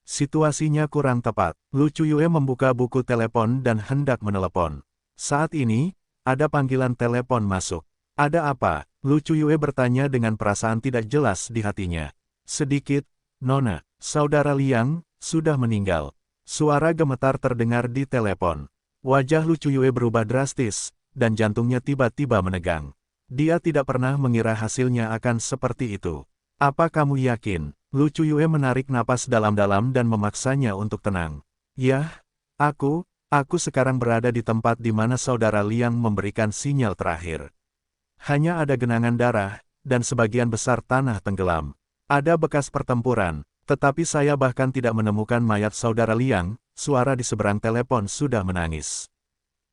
Situasinya kurang tepat. Lu Chuyue membuka buku telepon dan hendak menelepon. Saat ini, ada panggilan telepon masuk. Ada apa? Lu Chuyue bertanya dengan perasaan tidak jelas di hatinya. Sedikit, Nona, saudara Liang, sudah meninggal. Suara gemetar terdengar di telepon. Wajah Lu Chuyue berubah drastis, dan jantungnya tiba-tiba menegang. Dia tidak pernah mengira hasilnya akan seperti itu. Apa kamu yakin? Lu Chuyue menarik napas dalam-dalam dan memaksanya untuk tenang. Yah, aku sekarang berada di tempat di mana saudara Liang memberikan sinyal terakhir. Hanya ada genangan darah, dan sebagian besar tanah tenggelam. Ada bekas pertempuran, tetapi saya bahkan tidak menemukan mayat saudara Liang. Suara di seberang telepon sudah menangis.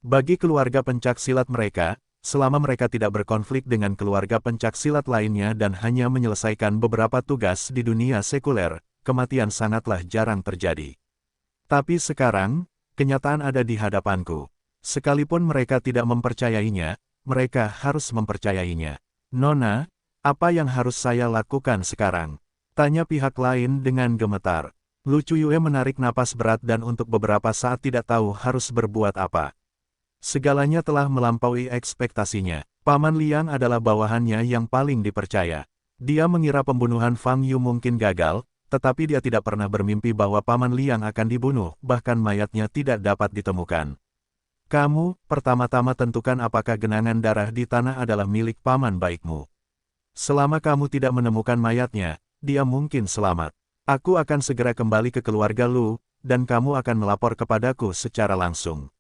Bagi keluarga pencaksilat mereka, selama mereka tidak berkonflik dengan keluarga pencaksilat lainnya dan hanya menyelesaikan beberapa tugas di dunia sekuler, kematian sangatlah jarang terjadi. Tapi sekarang, kenyataan ada di hadapanku. Sekalipun mereka tidak mempercayainya, mereka harus mempercayainya. Nona, apa yang harus saya lakukan sekarang? Tanya pihak lain dengan gemetar. Lu Chuyue menarik napas berat dan untuk beberapa saat tidak tahu harus berbuat apa. Segalanya telah melampaui ekspektasinya. Paman Liang adalah bawahannya yang paling dipercaya. Dia mengira pembunuhan Fang Yu mungkin gagal, tetapi dia tidak pernah bermimpi bahwa Paman Liang akan dibunuh, bahkan mayatnya tidak dapat ditemukan. Kamu, pertama-tama tentukan apakah genangan darah di tanah adalah milik paman baikmu. Selama kamu tidak menemukan mayatnya, dia mungkin selamat. Aku akan segera kembali ke keluarga Lu, dan kamu akan melapor kepadaku secara langsung.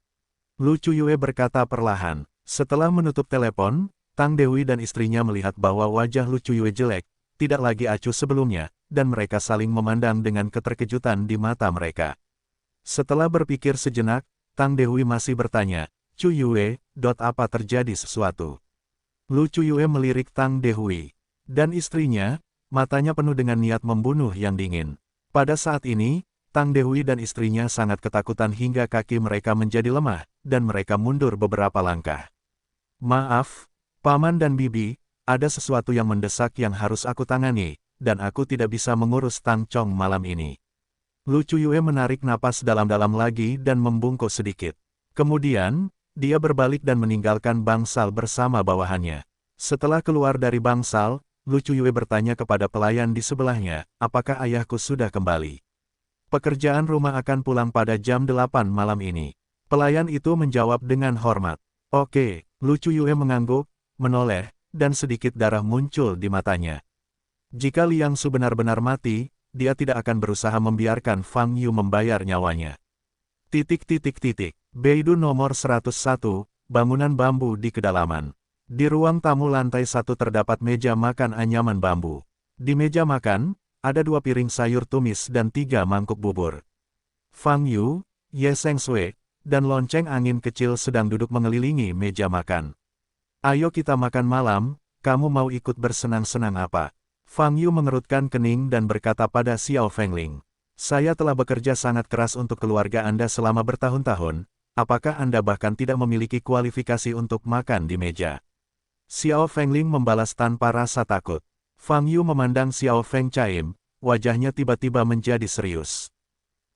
Lu Chuyue berkata perlahan. Setelah menutup telepon, Tang Dehui dan istrinya melihat bahwa wajah Lu Chuyue jelek, tidak lagi acuh sebelumnya, dan mereka saling memandang dengan keterkejutan di mata mereka. Setelah berpikir sejenak, Tang Dehui masih bertanya, Chuyue, apa terjadi sesuatu? Lu Chuyue melirik Tang Dehui. Dan istrinya, matanya penuh dengan niat membunuh yang dingin. Pada saat ini, Tang Dehui dan istrinya sangat ketakutan hingga kaki mereka menjadi lemah, dan mereka mundur beberapa langkah. Maaf, Paman dan Bibi, ada sesuatu yang mendesak yang harus aku tangani, dan aku tidak bisa mengurus Tang Chong malam ini. Lu Chuyue menarik napas dalam-dalam lagi dan membungkuk sedikit. Kemudian, dia berbalik dan meninggalkan bangsal bersama bawahannya. Setelah keluar dari bangsal, Lu Chuyue bertanya kepada pelayan di sebelahnya, apakah ayahku sudah kembali? Pekerjaan rumah akan pulang pada jam 8 malam ini. Pelayan itu menjawab dengan hormat. Oke, Lu Chuyue mengangguk, menoleh, dan sedikit darah muncul di matanya. Jika Liang Su benar-benar mati, dia tidak akan berusaha membiarkan Fang Yu membayar nyawanya. Beidou nomor 101, bangunan bambu di kedalaman. Di ruang tamu lantai 1 terdapat meja makan anyaman bambu. Di meja makan, ada 2 piring sayur tumis dan 3 mangkuk bubur. Fang Yu, Ye Seng Sui, dan lonceng angin kecil sedang duduk mengelilingi meja makan. Ayo kita makan malam, kamu mau ikut bersenang-senang apa? Fang Yu mengerutkan kening dan berkata pada Xiao Fengling. Saya telah bekerja sangat keras untuk keluarga Anda selama bertahun-tahun, apakah Anda bahkan tidak memiliki kualifikasi untuk makan di meja? Xiao Fengling membalas tanpa rasa takut. Fang Yu memandang Xiao Feng Chaim, wajahnya tiba-tiba menjadi serius.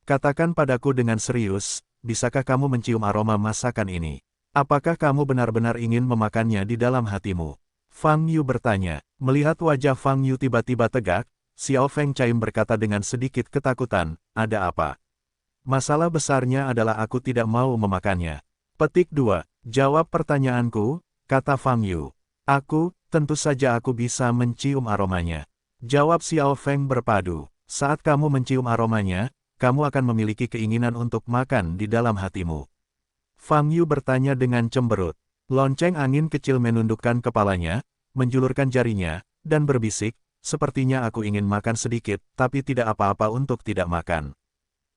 Katakan padaku dengan serius, bisakah kamu mencium aroma masakan ini? Apakah kamu benar-benar ingin memakannya di dalam hatimu? Fang Yu bertanya. Melihat wajah Fang Yu tiba-tiba tegak, Xiao Feng Chaim berkata dengan sedikit ketakutan, ada apa? Masalah besarnya adalah aku tidak mau memakannya. Petik 2. Jawab pertanyaanku, kata Fang Yu. Tentu saja aku bisa mencium aromanya. Jawab Xiao Feng berpadu. Saat kamu mencium aromanya, kamu akan memiliki keinginan untuk makan di dalam hatimu. Fang Yu bertanya dengan cemberut. Lonceng angin kecil menundukkan kepalanya, menjulurkan jarinya, dan berbisik, sepertinya aku ingin makan sedikit, tapi tidak apa-apa untuk tidak makan.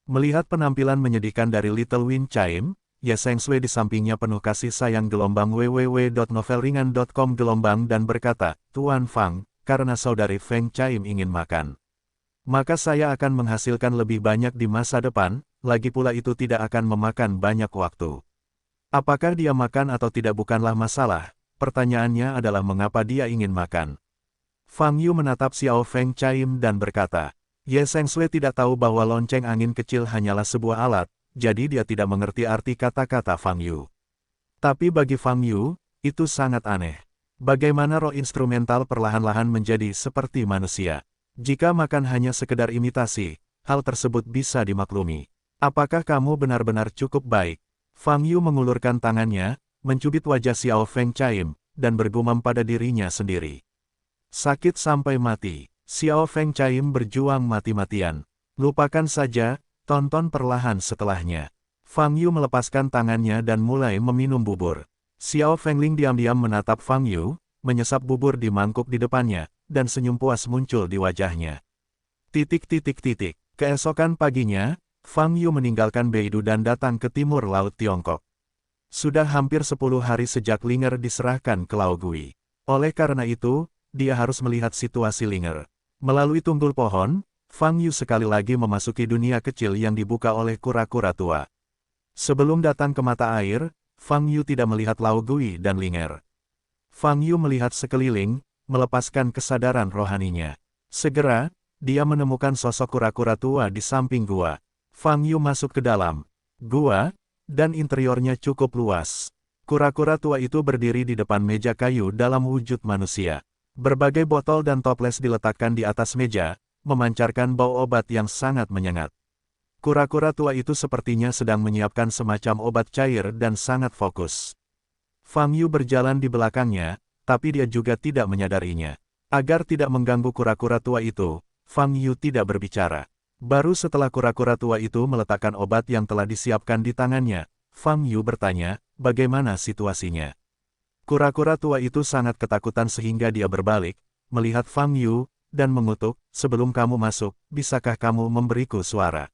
Melihat penampilan menyedihkan dari Little Wind Chime, Ye Seng Sui di sampingnya penuh kasih sayang gelombang www.novelringan.com gelombang dan berkata, Tuan Fang, karena saudari Feng Chaim ingin makan. Maka saya akan menghasilkan lebih banyak di masa depan, lagi pula itu tidak akan memakan banyak waktu. Apakah dia makan atau tidak bukanlah masalah, pertanyaannya adalah mengapa dia ingin makan. Fang Yu menatap Xiao Feng Chaim dan berkata, Ye Seng Sui tidak tahu bahwa lonceng angin kecil hanyalah sebuah alat, jadi dia tidak mengerti arti kata-kata Fang Yu. Tapi bagi Fang Yu, itu sangat aneh. Bagaimana roh instrumental perlahan-lahan menjadi seperti manusia? Jika makan hanya sekedar imitasi, hal tersebut bisa dimaklumi. Apakah kamu benar-benar cukup baik? Fang Yu mengulurkan tangannya, mencubit wajah Xiao Feng Chaim, dan bergumam pada dirinya sendiri. Sakit sampai mati. Xiao Feng Chaim berjuang mati-matian. Lupakan saja, tonton perlahan setelahnya. Fang Yu melepaskan tangannya dan mulai meminum bubur. Xiao Fengling diam-diam menatap Fang Yu, menyesap bubur di mangkuk di depannya, dan senyum puas muncul di wajahnya. Keesokan paginya, Fang Yu meninggalkan Beidou dan datang ke timur laut Tiongkok. Sudah hampir 10 hari sejak Linger diserahkan ke Lao Gui. Oleh karena itu, dia harus melihat situasi Linger. Melalui tunggul pohon, Fang Yu sekali lagi memasuki dunia kecil yang dibuka oleh kura-kura tua. Sebelum datang ke mata air, Fang Yu tidak melihat Lao Gui dan Linger. Fang Yu melihat sekeliling, melepaskan kesadaran rohaninya. Segera, dia menemukan sosok kura-kura tua di samping gua. Fang Yu masuk ke dalam gua, dan interiornya cukup luas. Kura-kura tua itu berdiri di depan meja kayu dalam wujud manusia. Berbagai botol dan toples diletakkan di atas meja, memancarkan bau obat yang sangat menyengat. Kura-kura tua itu sepertinya sedang menyiapkan semacam obat cair dan sangat fokus. Fang Yu berjalan di belakangnya, tapi dia juga tidak menyadarinya. Agar tidak mengganggu kura-kura tua itu, Fang Yu tidak berbicara. Baru setelah kura-kura tua itu meletakkan obat yang telah disiapkan di tangannya, Fang Yu bertanya, bagaimana situasinya? Kura-kura tua itu sangat ketakutan sehingga dia berbalik, melihat Fang Yu, dan mengutuk, sebelum kamu masuk, bisakah kamu memberiku suara?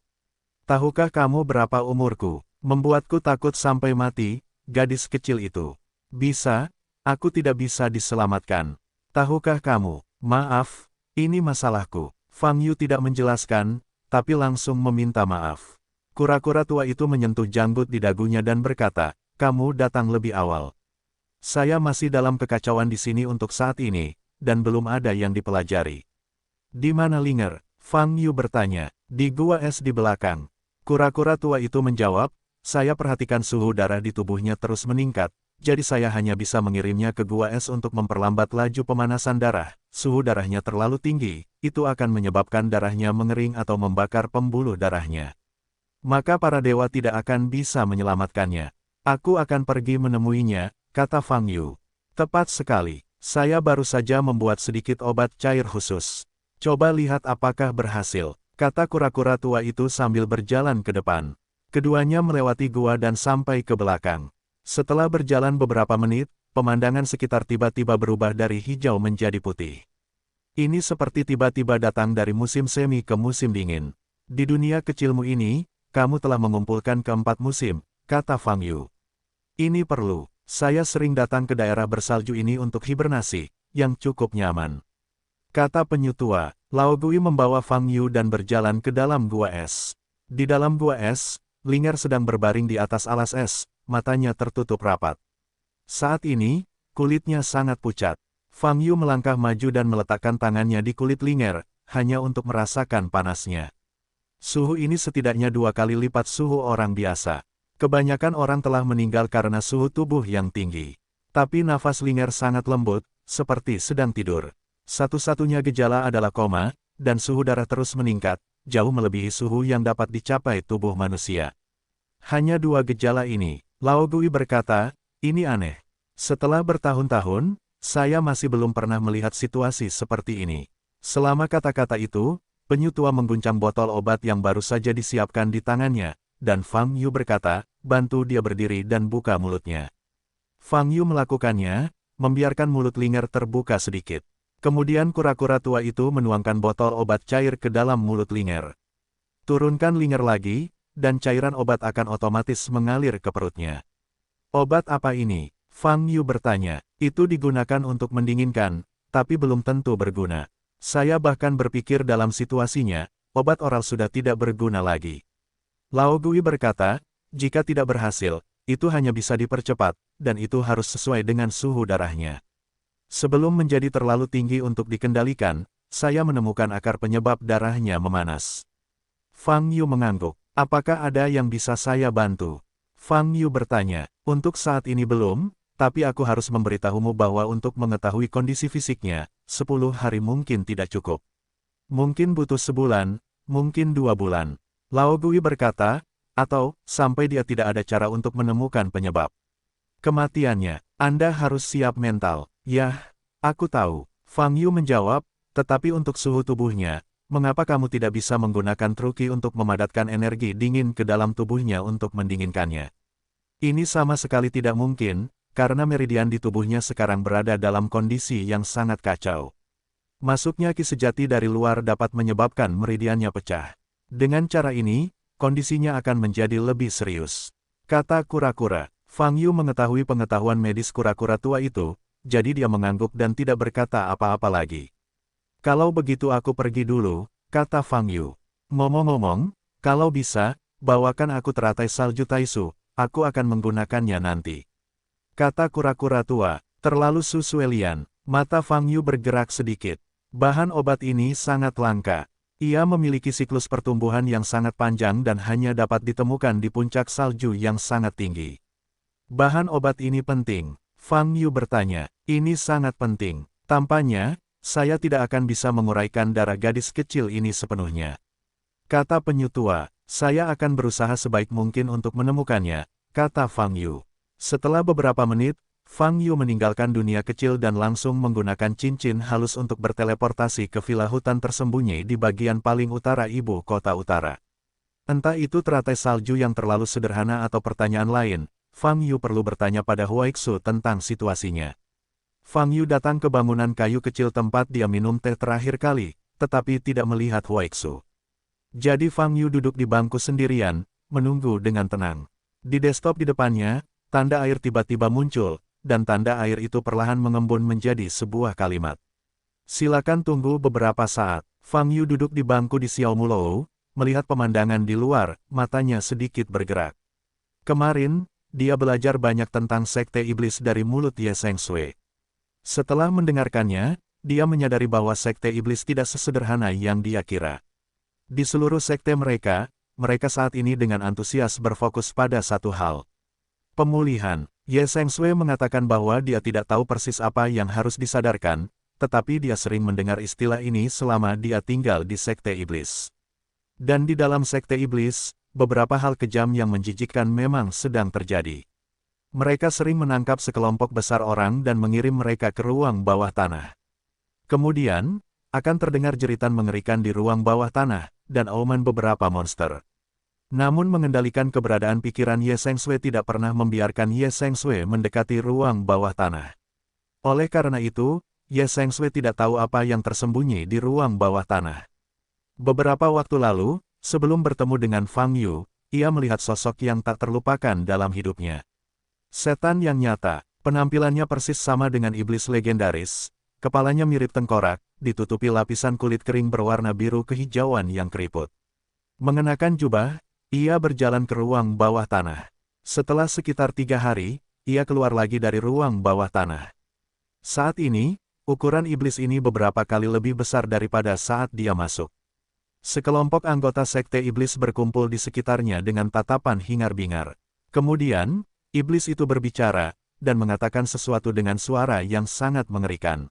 Tahukah kamu berapa umurku? Membuatku takut sampai mati, gadis kecil itu. Bisa, aku tidak bisa diselamatkan. Tahukah kamu? Maaf, ini masalahku. Fang Yu tidak menjelaskan, tapi langsung meminta maaf. Kura-kura tua itu menyentuh janggut di dagunya dan berkata, kamu datang lebih awal. Saya masih dalam kekacauan di sini untuk saat ini, dan belum ada yang dipelajari. Di mana Linger? Fang Yu bertanya. Di gua es di belakang. Kura-kura tua itu menjawab, saya perhatikan suhu darah di tubuhnya terus meningkat, jadi saya hanya bisa mengirimnya ke gua es untuk memperlambat laju pemanasan darah. Suhu darahnya terlalu tinggi, itu akan menyebabkan darahnya mengering atau membakar pembuluh darahnya. Maka para dewa tidak akan bisa menyelamatkannya. Aku akan pergi menemuinya, kata Fang Yu. Tepat sekali, saya baru saja membuat sedikit obat cair khusus. Coba lihat apakah berhasil, kata kura-kura tua itu sambil berjalan ke depan. Keduanya melewati gua dan sampai ke belakang. Setelah berjalan beberapa menit, pemandangan sekitar tiba-tiba berubah dari hijau menjadi putih. Ini seperti tiba-tiba datang dari musim semi ke musim dingin. Di dunia kecilmu ini, kamu telah mengumpulkan keempat musim, kata Fang Yu. Ini perlu, saya sering datang ke daerah bersalju ini untuk hibernasi, yang cukup nyaman. Kata penyu tua, Lao Gui membawa Fang Yu dan berjalan ke dalam gua es. Di dalam gua es, Linger sedang berbaring di atas alas es, matanya tertutup rapat. Saat ini, kulitnya sangat pucat. Fang Yu melangkah maju dan meletakkan tangannya di kulit Linger, hanya untuk merasakan panasnya. Suhu ini setidaknya 2 kali lipat suhu orang biasa. Kebanyakan orang telah meninggal karena suhu tubuh yang tinggi. Tapi nafas Linger sangat lembut, seperti sedang tidur. Satu-satunya gejala adalah koma, dan suhu darah terus meningkat, jauh melebihi suhu yang dapat dicapai tubuh manusia. Hanya 2 gejala ini, Lao Gui berkata, ini aneh. Setelah bertahun-tahun, saya masih belum pernah melihat situasi seperti ini. Selama kata-kata itu, penyu tua mengguncang botol obat yang baru saja disiapkan di tangannya, dan Fang Yu berkata, bantu dia berdiri dan buka mulutnya. Fang Yu melakukannya, membiarkan mulut Linger terbuka sedikit. Kemudian kura-kura tua itu menuangkan botol obat cair ke dalam mulut Linger. Turunkan Linger lagi, dan cairan obat akan otomatis mengalir ke perutnya. Obat apa ini? Fang Yu bertanya. Itu digunakan untuk mendinginkan, tapi belum tentu berguna. Saya bahkan berpikir dalam situasinya, obat oral sudah tidak berguna lagi. Lao Gui berkata, jika tidak berhasil, itu hanya bisa dipercepat, dan itu harus sesuai dengan suhu darahnya. Sebelum menjadi terlalu tinggi untuk dikendalikan, saya menemukan akar penyebab darahnya memanas. Fang Yu mengangguk. Apakah ada yang bisa saya bantu? Fang Yu bertanya. Untuk saat ini belum, tapi aku harus memberitahumu bahwa untuk mengetahui kondisi fisiknya, 10 hari mungkin tidak cukup. Mungkin butuh sebulan, mungkin 2 bulan. Lao Gui berkata, atau, sampai dia tidak ada cara untuk menemukan penyebab kematiannya. Anda harus siap mental. Yah, aku tahu. Fang Yu menjawab, tetapi untuk suhu tubuhnya, mengapa kamu tidak bisa menggunakan truki untuk memadatkan energi dingin ke dalam tubuhnya untuk mendinginkannya? Ini sama sekali tidak mungkin, karena meridian di tubuhnya sekarang berada dalam kondisi yang sangat kacau. Masuknya ki sejati dari luar dapat menyebabkan meridiannya pecah. Dengan cara ini, kondisinya akan menjadi lebih serius. Kata kura-kura. Fang Yu mengetahui pengetahuan medis kura-kura tua itu, jadi dia mengangguk dan tidak berkata apa-apa lagi. Kalau begitu aku pergi dulu, kata Fang Yu. Ngomong-ngomong, kalau bisa, bawakan aku teratai salju Taisu, aku akan menggunakannya nanti. Kata kura-kura tua, terlalu susuelian, mata Fang Yu bergerak sedikit. Bahan obat ini sangat langka. Ia memiliki siklus pertumbuhan yang sangat panjang dan hanya dapat ditemukan di puncak salju yang sangat tinggi. Bahan obat ini penting. Fang Yu bertanya, ini sangat penting. Tampaknya, saya tidak akan bisa menguraikan darah gadis kecil ini sepenuhnya. Kata penyu tua, saya akan berusaha sebaik mungkin untuk menemukannya, kata Fang Yu. Setelah beberapa menit, Fang Yu meninggalkan dunia kecil dan langsung menggunakan cincin halus untuk berteleportasi ke villa hutan tersembunyi di bagian paling utara ibu kota utara. Entah itu teratai salju yang terlalu sederhana atau pertanyaan lain, Fang Yu perlu bertanya pada Huaixu tentang situasinya. Fang Yu datang ke bangunan kayu kecil tempat dia minum teh terakhir kali, tetapi tidak melihat Huaixu. Jadi Fang Yu duduk di bangku sendirian, menunggu dengan tenang. Di desktop di depannya, tanda air tiba-tiba muncul, dan tanda air itu perlahan mengembun menjadi sebuah kalimat. Silakan tunggu beberapa saat. Fang Yu duduk di bangku di Xiaomulou, melihat pemandangan di luar, matanya sedikit bergerak. Kemarin, dia belajar banyak tentang sekte iblis dari mulut Ye Sengshui. Setelah mendengarkannya, dia menyadari bahwa sekte iblis tidak sesederhana yang dia kira. Di seluruh sekte mereka saat ini dengan antusias berfokus pada satu hal. Pemulihan. Ye Sengshui mengatakan bahwa dia tidak tahu persis apa yang harus disadarkan, tetapi dia sering mendengar istilah ini selama dia tinggal di sekte iblis. Dan di dalam sekte iblis, beberapa hal kejam yang menjijikkan memang sedang terjadi. Mereka sering menangkap sekelompok besar orang dan mengirim mereka ke ruang bawah tanah. Kemudian, akan terdengar jeritan mengerikan di ruang bawah tanah, dan auman beberapa monster. Namun mengendalikan keberadaan pikiran Ye Sengshui tidak pernah membiarkan Ye Sengshui mendekati ruang bawah tanah. Oleh karena itu, Ye Sengshui tidak tahu apa yang tersembunyi di ruang bawah tanah. Beberapa waktu lalu, sebelum bertemu dengan Fang Yu, ia melihat sosok yang tak terlupakan dalam hidupnya. Setan yang nyata, penampilannya persis sama dengan iblis legendaris, kepalanya mirip tengkorak, ditutupi lapisan kulit kering berwarna biru kehijauan yang keriput. Mengenakan jubah, ia berjalan ke ruang bawah tanah. Setelah sekitar 3 hari, ia keluar lagi dari ruang bawah tanah. Saat ini, ukuran iblis ini beberapa kali lebih besar daripada saat dia masuk. Sekelompok anggota sekte iblis berkumpul di sekitarnya dengan tatapan hingar-bingar. Kemudian, iblis itu berbicara, dan mengatakan sesuatu dengan suara yang sangat mengerikan.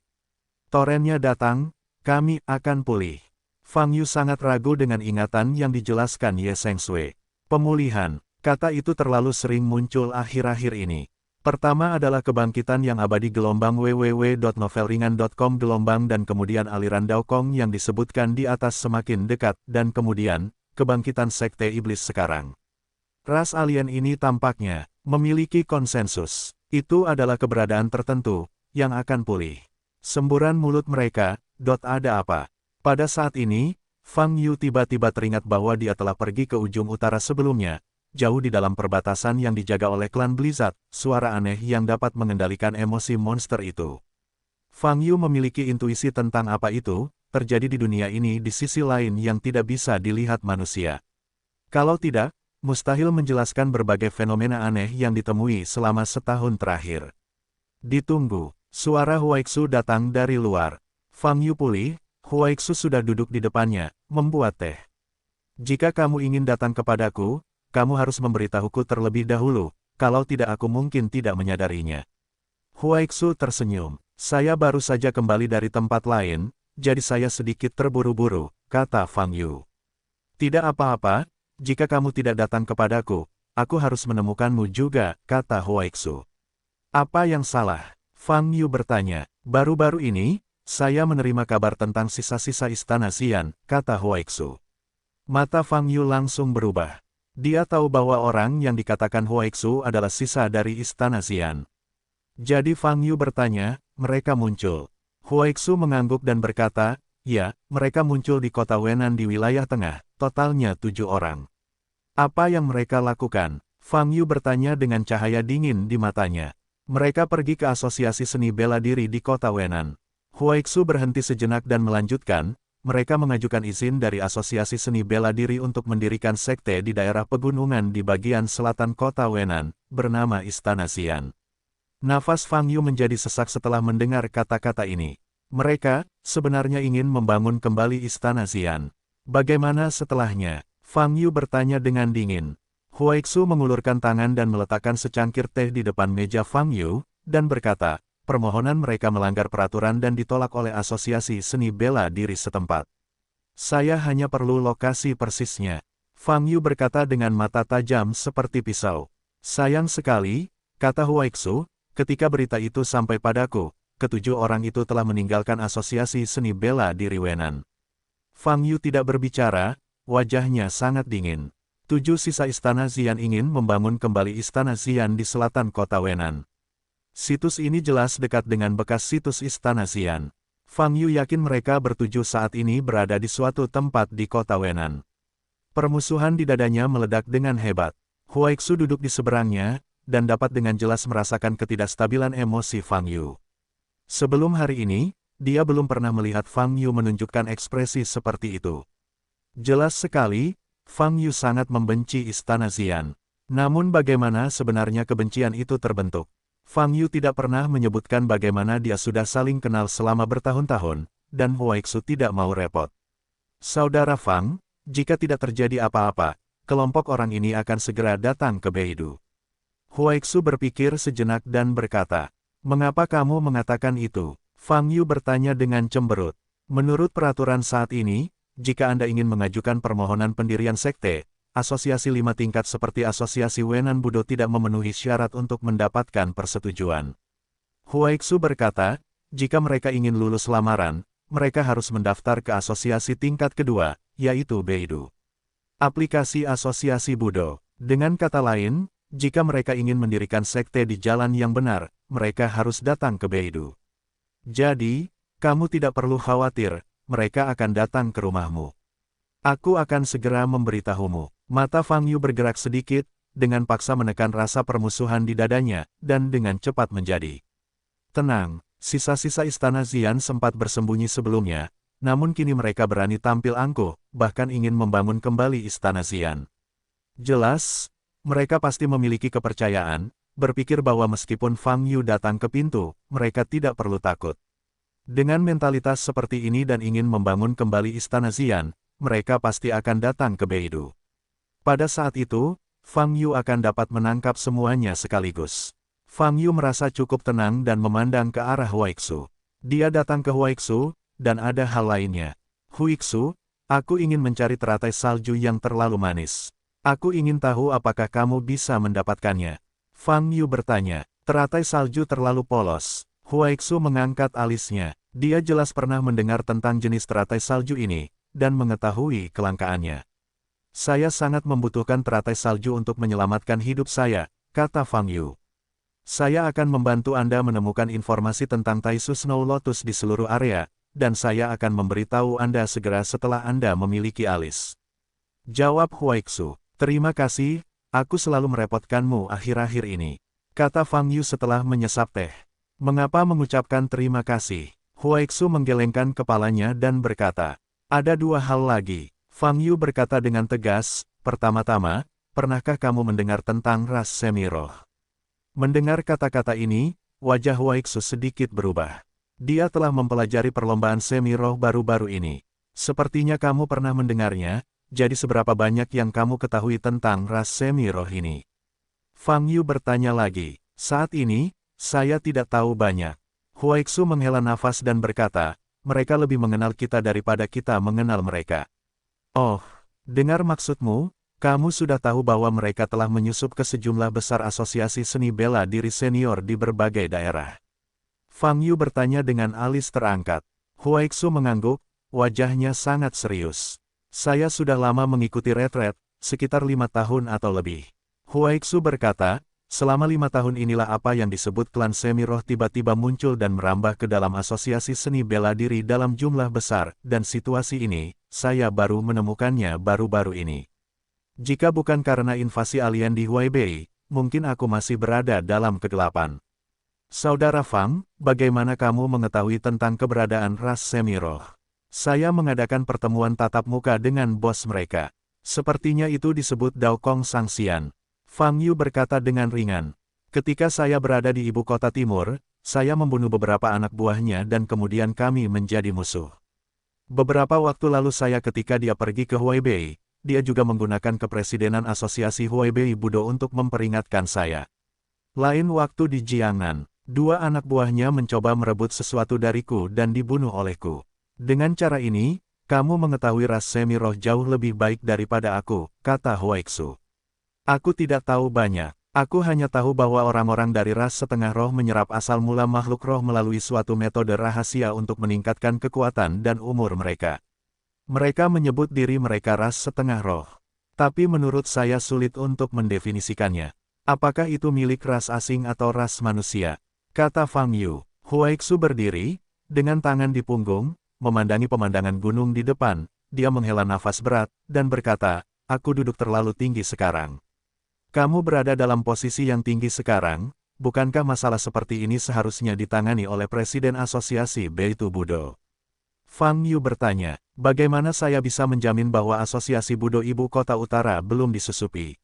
Torennya datang, kami akan pulih. Fang Yu sangat ragu dengan ingatan yang dijelaskan Ye Sengshui. Pemulihan, kata itu terlalu sering muncul akhir-akhir ini. Pertama adalah kebangkitan yang abadi gelombang www.novelringan.com gelombang dan kemudian aliran Daokong yang disebutkan di atas semakin dekat dan kemudian, kebangkitan sekte iblis sekarang. Ras alien ini tampaknya memiliki konsensus. Itu adalah keberadaan tertentu yang akan pulih. Semburan mulut mereka, ada apa? Pada saat ini, Fang Yu tiba-tiba teringat bahwa dia telah pergi ke ujung utara sebelumnya, jauh di dalam perbatasan yang dijaga oleh klan Blizzard, suara aneh yang dapat mengendalikan emosi monster itu. Fang Yu memiliki intuisi tentang apa itu terjadi di dunia ini di sisi lain yang tidak bisa dilihat manusia. Kalau tidak, mustahil menjelaskan berbagai fenomena aneh yang ditemui selama setahun terakhir. Ditunggu, suara Huaixu datang dari luar. Fang Yu pulih, Huaixu sudah duduk di depannya, membuat teh. Jika kamu ingin datang kepadaku, kamu harus memberitahuku terlebih dahulu, kalau tidak aku mungkin tidak menyadarinya. Huaixu tersenyum. Saya baru saja kembali dari tempat lain, jadi saya sedikit terburu-buru, kata Fang Yu. Tidak apa-apa, jika kamu tidak datang kepadaku, aku harus menemukanmu juga, kata Huaixu. Apa yang salah? Fang Yu bertanya. Baru-baru ini, saya menerima kabar tentang sisa-sisa istana Xian, kata Huaixu. Mata Fang Yu langsung berubah. Dia tahu bahwa orang yang dikatakan Huaixu adalah sisa dari istana Xian. Jadi Fang Yu bertanya, mereka muncul. Huaixu mengangguk dan berkata, ya, mereka muncul di kota Wenan di wilayah tengah, totalnya 7 orang. Apa yang mereka lakukan? Fang Yu bertanya dengan cahaya dingin di matanya. Mereka pergi ke asosiasi seni bela diri di kota Wenan. Huaixu berhenti sejenak dan melanjutkan, mereka mengajukan izin dari asosiasi seni bela diri untuk mendirikan sekte di daerah pegunungan di bagian selatan kota Wenan, bernama Istana Xian. Nafas Fang Yu menjadi sesak setelah mendengar kata-kata ini. Mereka, sebenarnya ingin membangun kembali Istana Xian. Bagaimana setelahnya? Fang Yu bertanya dengan dingin. Huaixu mengulurkan tangan dan meletakkan secangkir teh di depan meja Fang Yu, dan berkata, permohonan mereka melanggar peraturan dan ditolak oleh asosiasi seni bela diri setempat. Saya hanya perlu lokasi persisnya. Fang Yu berkata dengan mata tajam seperti pisau. Sayang sekali, kata Huaixu, ketika berita itu sampai padaku, ketujuh orang itu telah meninggalkan asosiasi seni bela diri Wenan. Fang Yu tidak berbicara, wajahnya sangat dingin. 7 sisa istana Xian ingin membangun kembali istana Xian di selatan kota Wenan. Situs ini jelas dekat dengan bekas situs istana Xian. Fang Yu yakin mereka bertujuh saat ini berada di suatu tempat di kota Wenan. Permusuhan di dadanya meledak dengan hebat. Huaixu duduk di seberangnya, dan dapat dengan jelas merasakan ketidakstabilan emosi Fang Yu. Sebelum hari ini, dia belum pernah melihat Fang Yu menunjukkan ekspresi seperti itu. Jelas sekali, Fang Yu sangat membenci istana Xian. Namun bagaimana sebenarnya kebencian itu terbentuk? Fang Yu tidak pernah menyebutkan bagaimana dia sudah saling kenal selama bertahun-tahun, dan Huaixu tidak mau repot. Saudara Fang, jika tidak terjadi apa-apa, kelompok orang ini akan segera datang ke Beidou. Huaixu berpikir sejenak dan berkata, mengapa kamu mengatakan itu? Fang Yu bertanya dengan cemberut. Menurut peraturan saat ini, jika Anda ingin mengajukan permohonan pendirian sekte, asosiasi 5 tingkat seperti asosiasi Wenan Budo tidak memenuhi syarat untuk mendapatkan persetujuan. Huaixu berkata, jika mereka ingin lulus lamaran, mereka harus mendaftar ke asosiasi tingkat kedua, yaitu Beidou. Aplikasi asosiasi Budo. Dengan kata lain, jika mereka ingin mendirikan sekte di jalan yang benar, mereka harus datang ke Beidou. Jadi, kamu tidak perlu khawatir, mereka akan datang ke rumahmu. Aku akan segera memberitahumu. Mata Fang Yu bergerak sedikit, dengan paksa menekan rasa permusuhan di dadanya, dan dengan cepat menjadi tenang. Sisa-sisa istana Xian sempat bersembunyi sebelumnya, namun kini mereka berani tampil angkuh, bahkan ingin membangun kembali istana Xian. Jelas, mereka pasti memiliki kepercayaan, berpikir bahwa meskipun Fang Yu datang ke pintu, mereka tidak perlu takut. Dengan mentalitas seperti ini dan ingin membangun kembali istana Xian, mereka pasti akan datang ke Beidou. Pada saat itu, Fang Yu akan dapat menangkap semuanya sekaligus. Fang Yu merasa cukup tenang dan memandang ke arah Huaixu. Dia datang ke Huaixu, dan ada hal lainnya. Huaixu, aku ingin mencari teratai salju yang terlalu manis. Aku ingin tahu apakah kamu bisa mendapatkannya. Fang Yu bertanya, teratai salju terlalu polos. Huaixu mengangkat alisnya. Dia jelas pernah mendengar tentang jenis teratai salju ini, dan mengetahui kelangkaannya. Saya sangat membutuhkan teratai salju untuk menyelamatkan hidup saya, kata Fang Yu. Saya akan membantu Anda menemukan informasi tentang Taisu Snow Lotus di seluruh area, dan saya akan memberitahu Anda segera setelah Anda memiliki alis. Jawab Huaixu. Terima kasih, aku selalu merepotkanmu akhir-akhir ini, kata Fang Yu setelah menyesap teh. Mengapa mengucapkan terima kasih? Huaixu menggelengkan kepalanya dan berkata, ada 2 hal lagi. Fang Yu berkata dengan tegas, pertama-tama, pernahkah kamu mendengar tentang ras semi-roh? Mendengar kata-kata ini, wajah Huaixu sedikit berubah. Dia telah mempelajari perlombaan semi-roh baru-baru ini. Sepertinya kamu pernah mendengarnya, jadi seberapa banyak yang kamu ketahui tentang ras semi-roh ini? Fang Yu bertanya lagi. Saat ini, saya tidak tahu banyak. Huaixu menghela nafas dan berkata, mereka lebih mengenal kita daripada kita mengenal mereka. Oh, dengar maksudmu, kamu sudah tahu bahwa mereka telah menyusup ke sejumlah besar asosiasi seni bela diri senior di berbagai daerah. Fang Yu bertanya dengan alis terangkat. Huaixu mengangguk, wajahnya sangat serius. Saya sudah lama mengikuti retret, sekitar 5 tahun atau lebih. Huaixu berkata, selama 5 tahun inilah apa yang disebut klan semi-roh tiba-tiba muncul dan merambah ke dalam asosiasi seni bela diri dalam jumlah besar, dan situasi ini, saya baru menemukannya baru-baru ini. Jika bukan karena invasi alien di Huaibei, mungkin aku masih berada dalam kegelapan. Saudara Fang, bagaimana kamu mengetahui tentang keberadaan ras semi-roh? Saya mengadakan pertemuan tatap muka dengan bos mereka. Sepertinya itu disebut Daokong Sangxian. Fang Yu berkata dengan ringan. Ketika saya berada di ibu kota timur, saya membunuh beberapa anak buahnya dan kemudian kami menjadi musuh. Beberapa waktu lalu ketika dia pergi ke Huaibei, dia juga menggunakan kepresidenan asosiasi Huaibei Budo untuk memperingatkan saya. Lain waktu di Jiangnan, 2 anak buahnya mencoba merebut sesuatu dariku dan dibunuh olehku. Dengan cara ini, kamu mengetahui ras semi-roh jauh lebih baik daripada aku, kata Huaixu. Aku tidak tahu banyak. Aku hanya tahu bahwa orang-orang dari ras setengah roh menyerap asal mula makhluk roh melalui suatu metode rahasia untuk meningkatkan kekuatan dan umur mereka. Mereka menyebut diri mereka ras setengah roh. Tapi menurut saya sulit untuk mendefinisikannya. Apakah itu milik ras asing atau ras manusia? Kata Fang Yu. Huaixu berdiri, dengan tangan di punggung, memandangi pemandangan gunung di depan. Dia menghela nafas berat, dan berkata, aku duduk terlalu tinggi sekarang. Kamu berada dalam posisi yang tinggi sekarang, bukankah masalah seperti ini seharusnya ditangani oleh Presiden Asosiasi Beitu Budo? Fang Yu bertanya, bagaimana saya bisa menjamin bahwa Asosiasi Budo Ibu Kota Utara belum disusupi?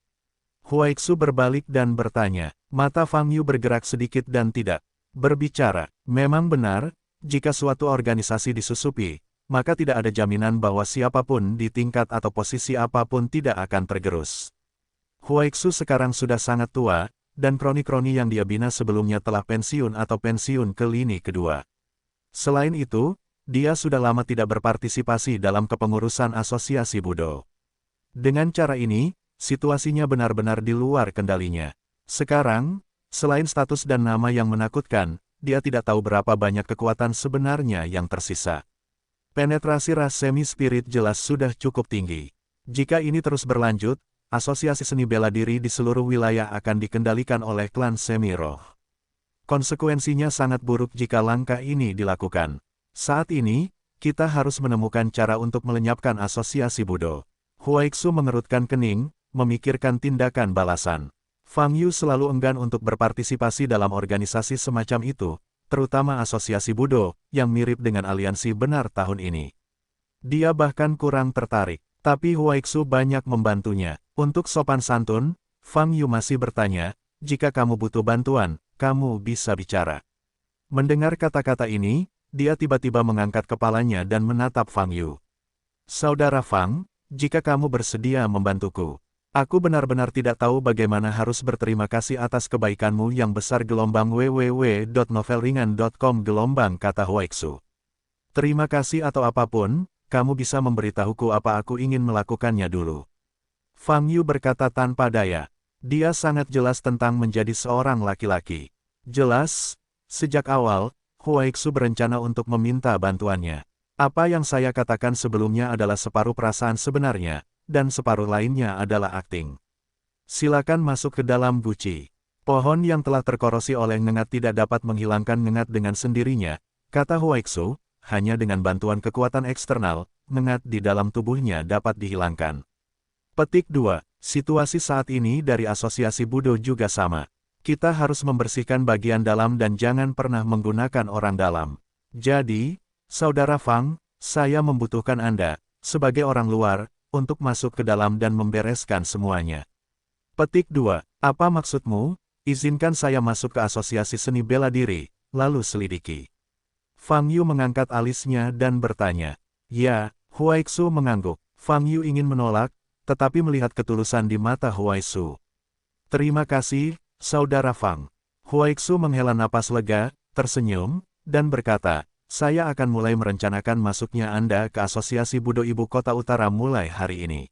Huaixu berbalik dan bertanya, mata Fang Yu bergerak sedikit dan tidak berbicara. Memang benar, jika suatu organisasi disusupi, maka tidak ada jaminan bahwa siapapun di tingkat atau posisi apapun tidak akan tergerus. Huaixu sekarang sudah sangat tua, dan kroni-kroni yang dia bina sebelumnya telah pensiun atau pensiun ke lini kedua. Selain itu, dia sudah lama tidak berpartisipasi dalam kepengurusan asosiasi Budo. Dengan cara ini, situasinya benar-benar di luar kendalinya. Sekarang, selain status dan nama yang menakutkan, dia tidak tahu berapa banyak kekuatan sebenarnya yang tersisa. Penetrasi ras semi-spirit jelas sudah cukup tinggi. Jika ini terus berlanjut, asosiasi seni bela diri di seluruh wilayah akan dikendalikan oleh klan semi-roh. Konsekuensinya sangat buruk jika langkah ini dilakukan. Saat ini, kita harus menemukan cara untuk melenyapkan asosiasi Budo. Huaixu mengerutkan kening, memikirkan tindakan balasan. Fang Yu selalu enggan untuk berpartisipasi dalam organisasi semacam itu, terutama asosiasi Budo, yang mirip dengan aliansi benar tahun ini. Dia bahkan kurang tertarik, tapi Huaixu banyak membantunya. Untuk sopan santun, Fang Yu masih bertanya, jika kamu butuh bantuan, kamu bisa bicara. Mendengar kata-kata ini, dia tiba-tiba mengangkat kepalanya dan menatap Fang Yu. Saudara Fang, jika kamu bersedia membantuku, aku benar-benar tidak tahu bagaimana harus berterima kasih atas kebaikanmu yang besar. www.novelringan.com kata Huaixu. Terima kasih atau apapun, kamu bisa memberitahuku apa aku ingin melakukannya dulu. Fang Yu berkata tanpa daya. Dia sangat jelas tentang menjadi seorang laki-laki. Jelas, sejak awal, Huaixu berencana untuk meminta bantuannya. Apa yang saya katakan sebelumnya adalah separuh perasaan sebenarnya, dan separuh lainnya adalah akting. Silakan masuk ke dalam guci. Pohon yang telah terkorosi oleh ngengat tidak dapat menghilangkan ngengat dengan sendirinya, kata Huaixu, hanya dengan bantuan kekuatan eksternal, ngengat di dalam tubuhnya dapat dihilangkan. Petik 2. Situasi saat ini dari asosiasi Budo juga sama. Kita harus membersihkan bagian dalam dan jangan pernah menggunakan orang dalam. Jadi, Saudara Fang, saya membutuhkan Anda, sebagai orang luar, untuk masuk ke dalam dan membereskan semuanya. Petik 2. Apa maksudmu? Izinkan saya masuk ke asosiasi seni bela diri, lalu selidiki. Fang Yu mengangkat alisnya dan bertanya. Ya, Huaixu mengangguk. Fang Yu ingin menolak, tetapi melihat ketulusan di mata Huaixu. Terima kasih, Saudara Fang. Huaixu menghela napas lega, tersenyum, dan berkata, saya akan mulai merencanakan masuknya Anda ke Asosiasi Budo Ibu Kota Utara mulai hari ini.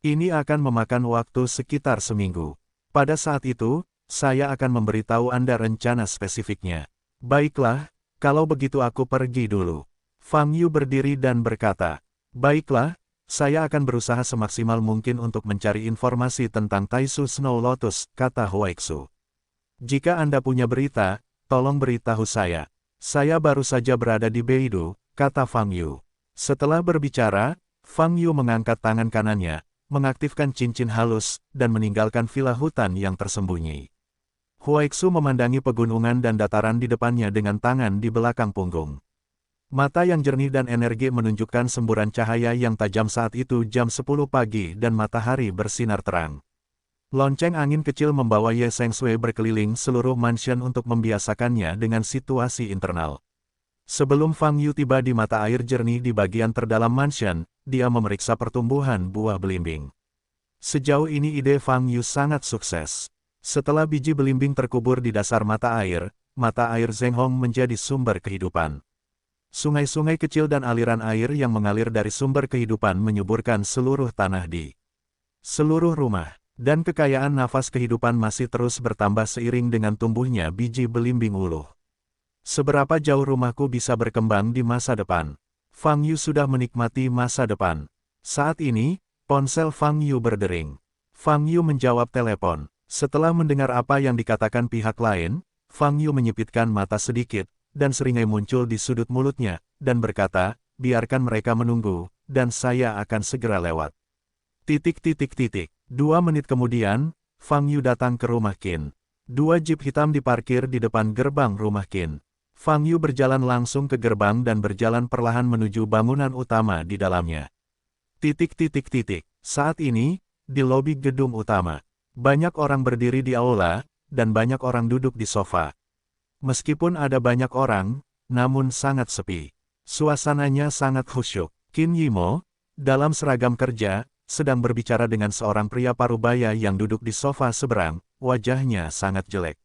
Ini akan memakan waktu sekitar seminggu. Pada saat itu, saya akan memberitahu Anda rencana spesifiknya. Baiklah, kalau begitu aku pergi dulu. Fang Yu berdiri dan berkata, baiklah, saya akan berusaha semaksimal mungkin untuk mencari informasi tentang Taisu Snow Lotus, kata Huaixu. Jika Anda punya berita, tolong beritahu saya. Saya baru saja berada di Beidou, kata Fang Yu. Setelah berbicara, Fang Yu mengangkat tangan kanannya, mengaktifkan cincin halus, dan meninggalkan villa hutan yang tersembunyi. Huaixu memandangi pegunungan dan dataran di depannya dengan tangan di belakang punggung. Mata yang jernih dan energi menunjukkan semburan cahaya yang tajam saat itu jam 10 pagi dan matahari bersinar terang. Lonceng angin kecil membawa Ye Sengshui berkeliling seluruh mansion untuk membiasakannya dengan situasi internal. Sebelum Fang Yu tiba di mata air jernih di bagian terdalam mansion, dia memeriksa pertumbuhan buah belimbing. Sejauh ini ide Fang Yu sangat sukses. Setelah biji belimbing terkubur di dasar mata air Zhenghong menjadi sumber kehidupan. Sungai-sungai kecil dan aliran air yang mengalir dari sumber kehidupan menyuburkan seluruh tanah di seluruh rumah, dan kekayaan nafas kehidupan masih terus bertambah seiring dengan tumbuhnya biji belimbing uluh. Seberapa jauh rumahku bisa berkembang di masa depan? Fang Yu sudah menikmati masa depan. Saat ini, ponsel Fang Yu berdering. Fang Yu menjawab telepon. Setelah mendengar apa yang dikatakan pihak lain, Fang Yu menyipitkan mata sedikit, dan seringai muncul di sudut mulutnya, dan berkata, biarkan mereka menunggu, dan saya akan segera lewat. 2 menit kemudian, Fang Yu datang ke rumah Qin. 2 jeep hitam diparkir di depan gerbang rumah Qin. Fang Yu berjalan langsung ke gerbang dan berjalan perlahan menuju bangunan utama di dalamnya. Saat ini, di lobi gedung utama. Banyak orang berdiri di aula, dan banyak orang duduk di sofa. Meskipun ada banyak orang, namun sangat sepi. Suasananya sangat khusyuk. Qin Yimo, dalam seragam kerja, sedang berbicara dengan seorang pria parubaya yang duduk di sofa seberang, wajahnya sangat jelek.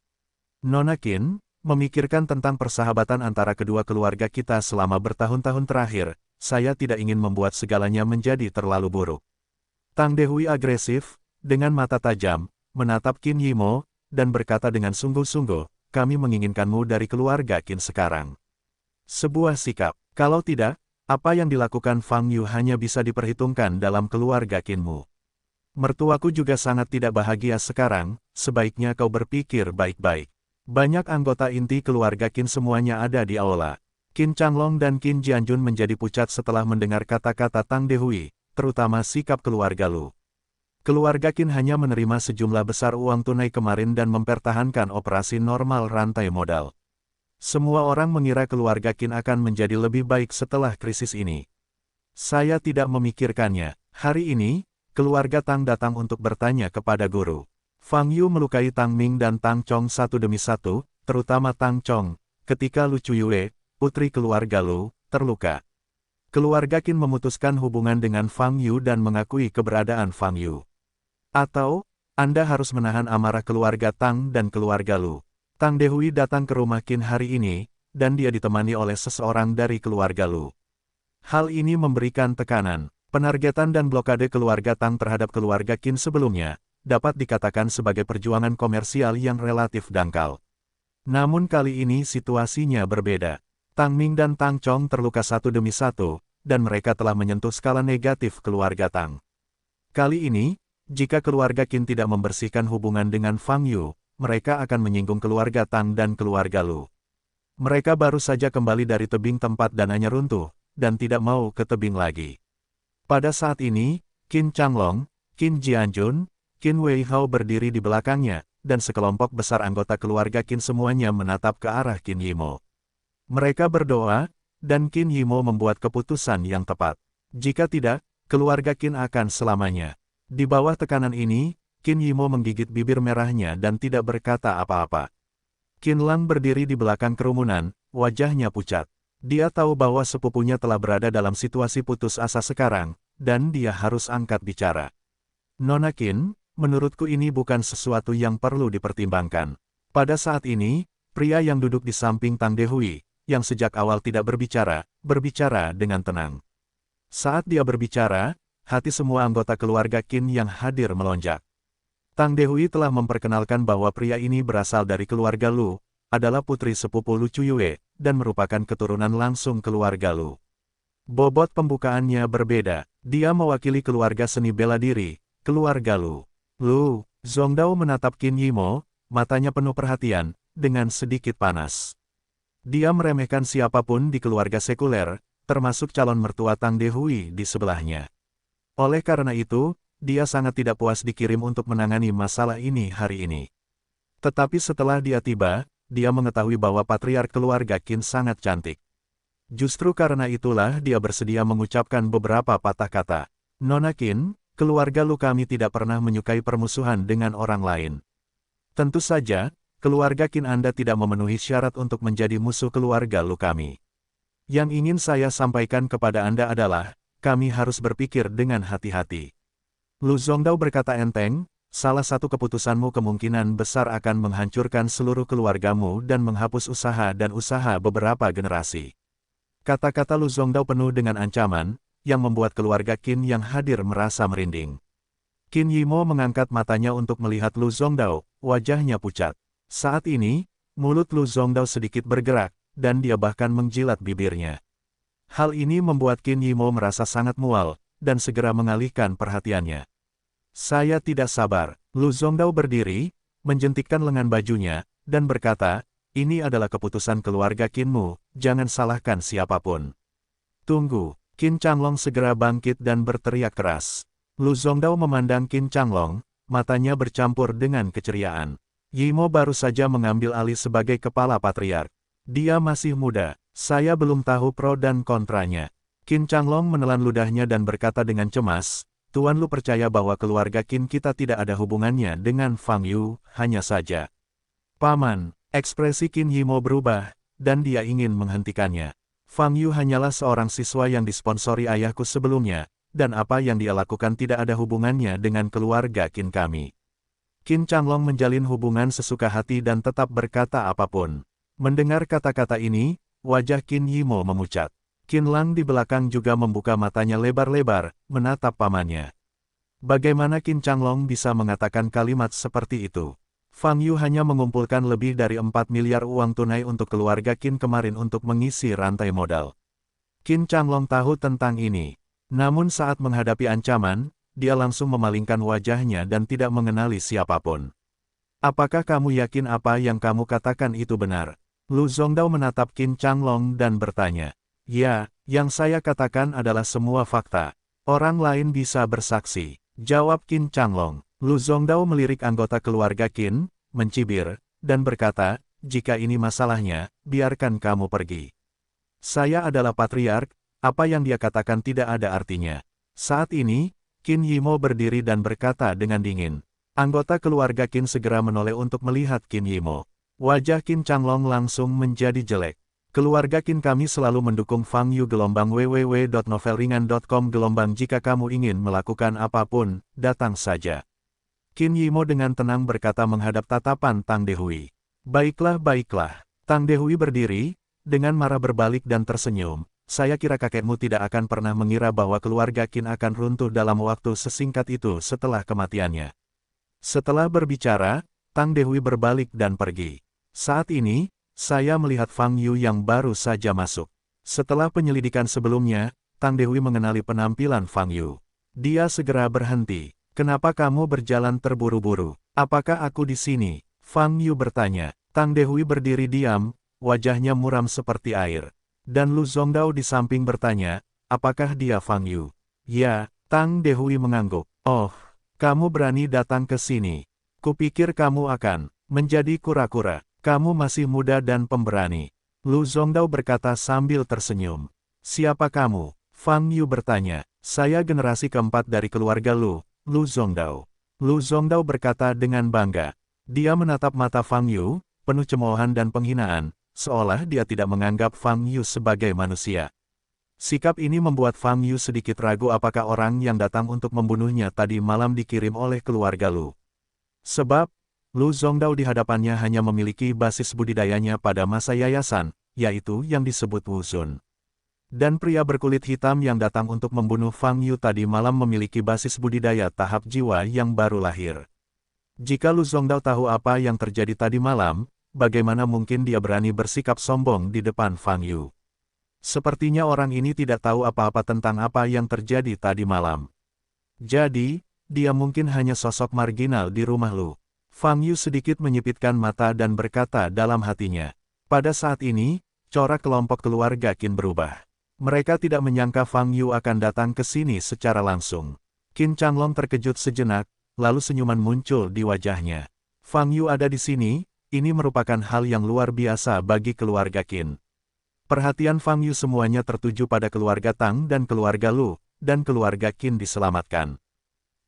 Nona Qin, memikirkan tentang persahabatan antara kedua keluarga kita selama bertahun-tahun terakhir, saya tidak ingin membuat segalanya menjadi terlalu buruk. Tang Dehui agresif, dengan mata tajam, menatap Qin Yimo, dan berkata dengan sungguh-sungguh, kami menginginkanmu dari keluarga Qin sekarang. Sebuah sikap, kalau tidak, apa yang dilakukan Fang Yu hanya bisa diperhitungkan dalam keluarga Qinmu. Mertuaku juga sangat tidak bahagia sekarang, sebaiknya kau berpikir baik-baik. Banyak anggota inti keluarga Qin semuanya ada di aula. Qin Changlong dan Qin Jianjun menjadi pucat setelah mendengar kata-kata Tang Dehui, terutama sikap keluarga Lu. Keluarga Qin hanya menerima sejumlah besar uang tunai kemarin dan mempertahankan operasi normal rantai modal. Semua orang mengira keluarga Qin akan menjadi lebih baik setelah krisis ini. Saya tidak memikirkannya. Hari ini, keluarga Tang datang untuk bertanya kepada guru. Fang Yu melukai Tang Ming dan Tang Chong satu demi satu, terutama Tang Chong, ketika Lu Chuyue, putri keluarga Lu, terluka. Keluarga Qin memutuskan hubungan dengan Fang Yu dan mengakui keberadaan Fang Yu. Atau, Anda harus menahan amarah keluarga Tang dan keluarga Lu. Tang Dehui datang ke rumah Qin hari ini, dan dia ditemani oleh seseorang dari keluarga Lu. Hal ini memberikan tekanan. Penargetan dan blokade keluarga Tang terhadap keluarga Qin sebelumnya, dapat dikatakan sebagai perjuangan komersial yang relatif dangkal. Namun kali ini situasinya berbeda. Tang Ming dan Tang Chong terluka satu demi satu, dan mereka telah menyentuh skala negatif keluarga Tang. Kali ini, jika keluarga Qin tidak membersihkan hubungan dengan Fang Yu, mereka akan menyinggung keluarga Tang dan keluarga Lu. Mereka baru saja kembali dari tebing tempat dananya runtuh, dan tidak mau ke tebing lagi. Pada saat ini, Qin Changlong, Qin Jianjun, Qin Weihao berdiri di belakangnya, dan sekelompok besar anggota keluarga Qin semuanya menatap ke arah Qin Yimo. Mereka berdoa, dan Qin Yimo membuat keputusan yang tepat. Jika tidak, keluarga Qin akan selamanya. Di bawah tekanan ini, Qin Yimo menggigit bibir merahnya dan tidak berkata apa-apa. Qin Lang berdiri di belakang kerumunan, wajahnya pucat. Dia tahu bahwa sepupunya telah berada dalam situasi putus asa sekarang, dan dia harus angkat bicara. Nona Qin, menurutku ini bukan sesuatu yang perlu dipertimbangkan. Pada saat ini, pria yang duduk di samping Tang Dehui, yang sejak awal tidak berbicara dengan tenang. Saat dia berbicara, hati semua anggota keluarga Qin yang hadir melonjak. Tang Dehui telah memperkenalkan bahwa pria ini berasal dari keluarga Lu, adalah putri sepupu Lu Chuyue, dan merupakan keturunan langsung keluarga Lu. Bobot pembukaannya berbeda, dia mewakili keluarga seni bela diri, keluarga Lu. Lu Zongdao menatap Qin Yimo, matanya penuh perhatian, dengan sedikit panas. Dia meremehkan siapapun di keluarga sekuler, termasuk calon mertua Tang Dehui di sebelahnya. Oleh karena itu, dia sangat tidak puas dikirim untuk menangani masalah ini hari ini. Tetapi setelah dia tiba, dia mengetahui bahwa patriark keluarga Qin sangat cantik. Justru karena itulah dia bersedia mengucapkan beberapa patah kata. Nona Qin, keluarga Lu kami tidak pernah menyukai permusuhan dengan orang lain. Tentu saja, keluarga Qin Anda tidak memenuhi syarat untuk menjadi musuh keluarga Lu kami. Yang ingin saya sampaikan kepada Anda adalah, kami harus berpikir dengan hati-hati. Lu Zongdao berkata enteng, salah satu keputusanmu kemungkinan besar akan menghancurkan seluruh keluargamu dan menghapus usaha beberapa generasi. Kata-kata Lu Zongdao penuh dengan ancaman, yang membuat keluarga Qin yang hadir merasa merinding. Qin Yimo mengangkat matanya untuk melihat Lu Zongdao, wajahnya pucat. Saat ini, mulut Lu Zongdao sedikit bergerak, dan dia bahkan menjilat bibirnya. Hal ini membuat Qin Yimo merasa sangat mual, dan segera mengalihkan perhatiannya. Saya tidak sabar. Lu Zongdao berdiri, menjentikkan lengan bajunya, dan berkata, ini adalah keputusan keluarga Qinmu, jangan salahkan siapapun. Tunggu, Qin Changlong segera bangkit dan berteriak keras. Lu Zongdao memandang Qin Changlong, matanya bercampur dengan keceriaan. Yimo baru saja mengambil alih sebagai kepala patriark. Dia masih muda, saya belum tahu pro dan kontranya. Qin Changlong menelan ludahnya dan berkata dengan cemas, Tuan Lu percaya bahwa keluarga Qin kita tidak ada hubungannya dengan Fang Yu, hanya saja. Paman, ekspresi Qin Yimo berubah, dan dia ingin menghentikannya. Fang Yu hanyalah seorang siswa yang disponsori ayahku sebelumnya, dan apa yang dia lakukan tidak ada hubungannya dengan keluarga Qin kami. Qin Changlong menjalin hubungan sesuka hati dan tetap berkata apapun. Mendengar kata-kata ini, wajah Qin Yimo memucat. Qin Lang di belakang juga membuka matanya lebar-lebar, menatap pamannya. Bagaimana Qin Changlong bisa mengatakan kalimat seperti itu? Fang Yu hanya mengumpulkan lebih dari 4 miliar uang tunai untuk keluarga Qin kemarin untuk mengisi rantai modal. Qin Changlong tahu tentang ini. Namun saat menghadapi ancaman, dia langsung memalingkan wajahnya dan tidak mengenali siapapun. Apakah kamu yakin apa yang kamu katakan itu benar? Lu Zongdao menatap Qin Changlong dan bertanya. Ya, yang saya katakan adalah semua fakta. Orang lain bisa bersaksi, jawab Qin Changlong. Lu Zongdao melirik anggota keluarga Qin, mencibir, dan berkata, jika ini masalahnya, biarkan kamu pergi. Saya adalah patriark, apa yang dia katakan tidak ada artinya. Saat ini, Qin Yimo berdiri dan berkata dengan dingin. Anggota keluarga Qin segera menoleh untuk melihat Qin Yimo. Wajah Qin Changlong langsung menjadi jelek. Keluarga Qin kami selalu mendukung Fang Yu www.novelringan.com jika kamu ingin melakukan apapun, datang saja. Qin Yimo dengan tenang berkata menghadap tatapan Tang Dehui. Baiklah, baiklah. Tang Dehui berdiri, dengan marah berbalik dan tersenyum. Saya kira kakekmu tidak akan pernah mengira bahwa keluarga Qin akan runtuh dalam waktu sesingkat itu setelah kematiannya. Setelah berbicara, Tang Dehui berbalik dan pergi. Saat ini, saya melihat Fang Yu yang baru saja masuk. Setelah penyelidikan sebelumnya, Tang Dehui mengenali penampilan Fang Yu. Dia segera berhenti. Kenapa kamu berjalan terburu-buru? Apakah aku di sini? Fang Yu bertanya. Tang Dehui berdiri diam, wajahnya muram seperti air. Dan Lu Zongdao di samping bertanya, apakah dia Fang Yu? Ya, Tang Dehui mengangguk. Oh, kamu berani datang ke sini. Kupikir kamu akan menjadi kura-kura. Kamu masih muda dan pemberani. Lu Zongdao berkata sambil tersenyum. Siapa kamu? Fang Yu bertanya. Saya generasi keempat dari keluarga Lu, Lu Zongdao. Lu Zongdao berkata dengan bangga. Dia menatap mata Fang Yu, penuh cemoohan dan penghinaan, seolah dia tidak menganggap Fang Yu sebagai manusia. Sikap ini membuat Fang Yu sedikit ragu apakah orang yang datang untuk membunuhnya tadi malam dikirim oleh keluarga Lu. Sebab, Lu Zongdao di hadapannya hanya memiliki basis budidayanya pada masa yayasan, yaitu yang disebut Wuzun. Dan pria berkulit hitam yang datang untuk membunuh Fang Yu tadi malam memiliki basis budidaya tahap jiwa yang baru lahir. Jika Lu Zongdao tahu apa yang terjadi tadi malam, bagaimana mungkin dia berani bersikap sombong di depan Fang Yu? Sepertinya orang ini tidak tahu apa-apa tentang apa yang terjadi tadi malam. Jadi, dia mungkin hanya sosok marginal di rumah Lu. Fang Yu sedikit menyipitkan mata dan berkata dalam hatinya. Pada saat ini, corak kelompok keluarga Qin berubah. Mereka tidak menyangka Fang Yu akan datang ke sini secara langsung. Qin Changlong terkejut sejenak, lalu senyuman muncul di wajahnya. Fang Yu ada di sini, ini merupakan hal yang luar biasa bagi keluarga Qin. Perhatian Fang Yu semuanya tertuju pada keluarga Tang dan keluarga Lu, dan keluarga Qin diselamatkan.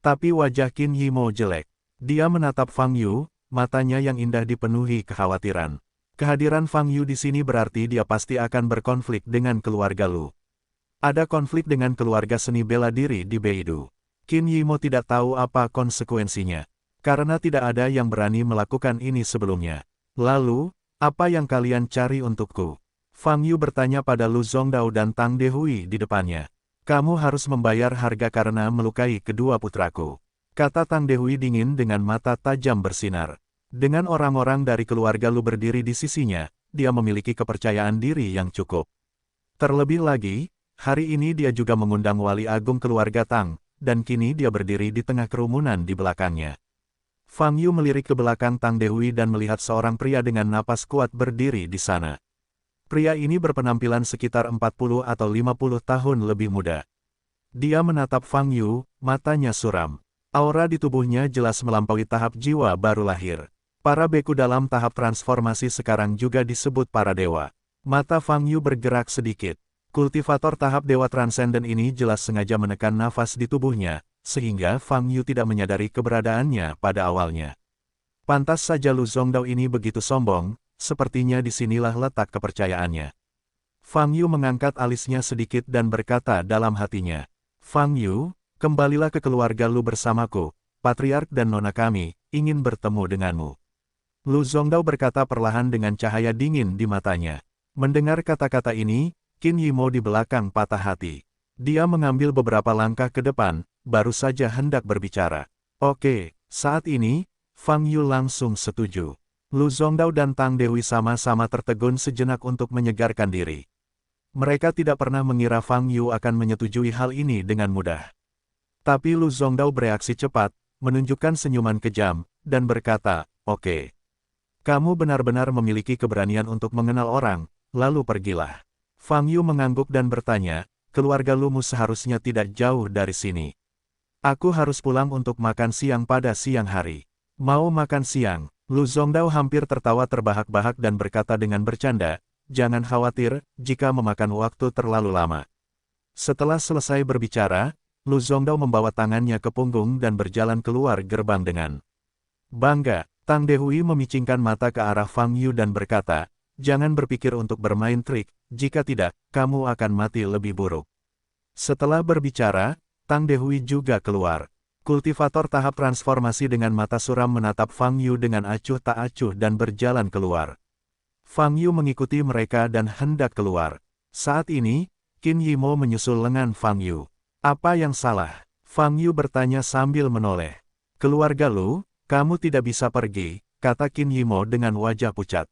Tapi wajah Qin Yimo jelek. Dia menatap Fang Yu, matanya yang indah dipenuhi kekhawatiran. Kehadiran Fang Yu di sini berarti dia pasti akan berkonflik dengan keluarga Lu. Ada konflik dengan keluarga seni bela diri di Beidou. Qin Yimo tidak tahu apa konsekuensinya. Karena tidak ada yang berani melakukan ini sebelumnya. Lalu, apa yang kalian cari untukku? Fang Yu bertanya pada Lu Zongdao dan Tang Dehui di depannya. Kamu harus membayar harga karena melukai kedua putraku. Kata Tang Dehui dingin dengan mata tajam bersinar. Dengan orang-orang dari keluarga Lu berdiri di sisinya, dia memiliki kepercayaan diri yang cukup. Terlebih lagi, hari ini dia juga mengundang wali agung keluarga Tang, dan kini dia berdiri di tengah kerumunan di belakangnya. Fang Yu melirik ke belakang Tang Dehui dan melihat seorang pria dengan napas kuat berdiri di sana. Pria ini berpenampilan sekitar 40 atau 50 tahun lebih muda. Dia menatap Fang Yu, matanya suram. Aura di tubuhnya jelas melampaui tahap jiwa baru lahir. Para beku dalam tahap transformasi sekarang juga disebut para dewa. Mata Fang Yu bergerak sedikit. Kultivator tahap dewa transenden ini jelas sengaja menekan nafas di tubuhnya, sehingga Fang Yu tidak menyadari keberadaannya pada awalnya. Pantas saja Lu Zongdao ini begitu sombong. Sepertinya disinilah letak kepercayaannya. Fang Yu mengangkat alisnya sedikit dan berkata dalam hatinya, Fang Yu, kembalilah ke keluarga Lu bersamaku, Patriark dan Nona kami, ingin bertemu denganmu. Lu Zongdao berkata perlahan dengan cahaya dingin di matanya. Mendengar kata-kata ini, Qin Yimo di belakang patah hati. Dia mengambil beberapa langkah ke depan, baru saja hendak berbicara. Oke, saat ini, Fang Yu langsung setuju. Lu Zongdao dan Tang Dehui sama-sama tertegun sejenak untuk menyegarkan diri. Mereka tidak pernah mengira Fang Yu akan menyetujui hal ini dengan mudah. Tapi Lu Zongdao bereaksi cepat, menunjukkan senyuman kejam, dan berkata, oke. Kamu benar-benar memiliki keberanian untuk mengenal orang, lalu pergilah. Fang Yu mengangguk dan bertanya, keluarga Lumu seharusnya tidak jauh dari sini. Aku harus pulang untuk makan siang pada siang hari. Mau makan siang? Lu Zongdao hampir tertawa terbahak-bahak dan berkata dengan bercanda, jangan khawatir, jika memakan waktu terlalu lama. Setelah selesai berbicara, Lu Zongdao membawa tangannya ke punggung dan berjalan keluar gerbang dengan bangga. Tang Dehui memicingkan mata ke arah Fang Yu dan berkata, jangan berpikir untuk bermain trik, jika tidak, kamu akan mati lebih buruk. Setelah berbicara, Tang Dehui juga keluar. Kultivator tahap transformasi dengan mata suram menatap Fang Yu dengan acuh tak acuh dan berjalan keluar. Fang Yu mengikuti mereka dan hendak keluar. Saat ini, Qin Yimo menyusul lengan Fang Yu. Apa yang salah? Fang Yu bertanya sambil menoleh. Keluarga Lu, kamu tidak bisa pergi, kata Qin Yimo dengan wajah pucat.